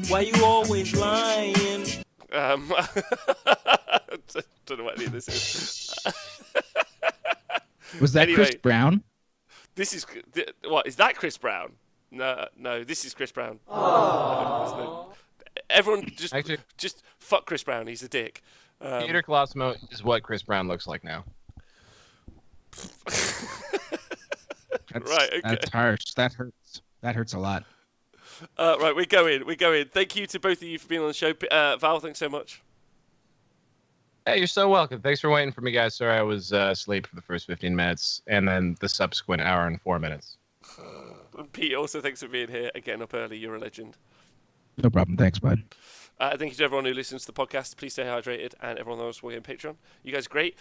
Why you always lying? Don't know what any of this is. Was that Chris Brown? This is what is that? Chris Brown? No, this is Chris Brown. No, everyone Actually, just fuck Chris Brown. He's a dick. Peter Colosimo is what Chris Brown looks like now. Right, okay. That's harsh. That hurts. That hurts a lot. Right, we're going. Thank you to both of you for being on the show. Val, thanks so much. Hey, you're so welcome. Thanks for waiting for me, guys. Sorry I was asleep for the first 15 minutes and then the subsequent hour and 4 minutes. Pete, also thanks for being here. Getting up early. You're a legend. No problem. Thanks, bud. Thank you to everyone who listens to the podcast. Please stay hydrated, and everyone else will get on Patreon. You guys are great.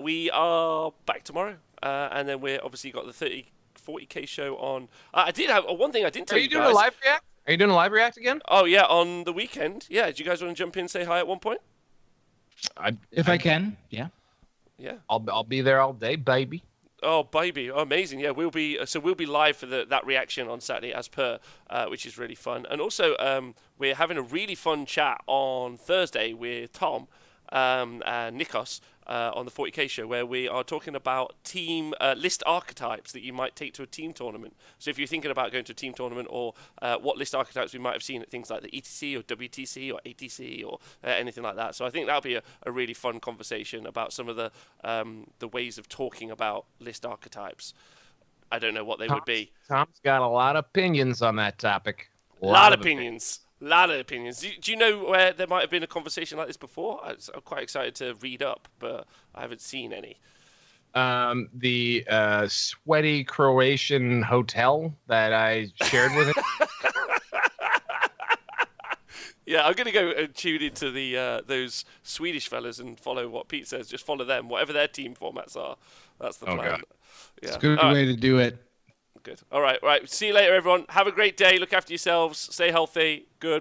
We are back tomorrow, and then we're obviously got the 40K show on. I did have one thing I didn't tell you guys. Are you doing a live react again? Oh yeah, on the weekend. Yeah, do you guys want to jump in and say hi at one point? If I can, yeah. Yeah. I'll be there all day, baby. Oh baby, oh, amazing! Yeah, we'll be live for that reaction on Saturday as per, which is really fun. And also, we're having a really fun chat on Thursday with Tom and Nikos on the 40K show, where we are talking about team list archetypes that you might take to a team tournament. So if you're thinking about going to a team tournament, or what list archetypes we might have seen at things like the ETC or WTC or ATC or anything like that. So I think that'll be a really fun conversation about some of the ways of talking about list archetypes. I don't know what they would be. Tom's got a lot of opinions on that topic. A lot of opinions. Lot of opinions. Do you know where there might have been a conversation like this before? I'm quite excited to read up, but I haven't seen any. The sweaty Croatian hotel that I shared with him. Yeah, I'm gonna go and tune into those Swedish fellas and follow what Pete says. Just follow them, whatever their team formats are. That's the plan. God. Yeah. It's a good All way right. to do it. Good. All right. See you later, everyone. Have a great day. Look after yourselves. Stay healthy. Good.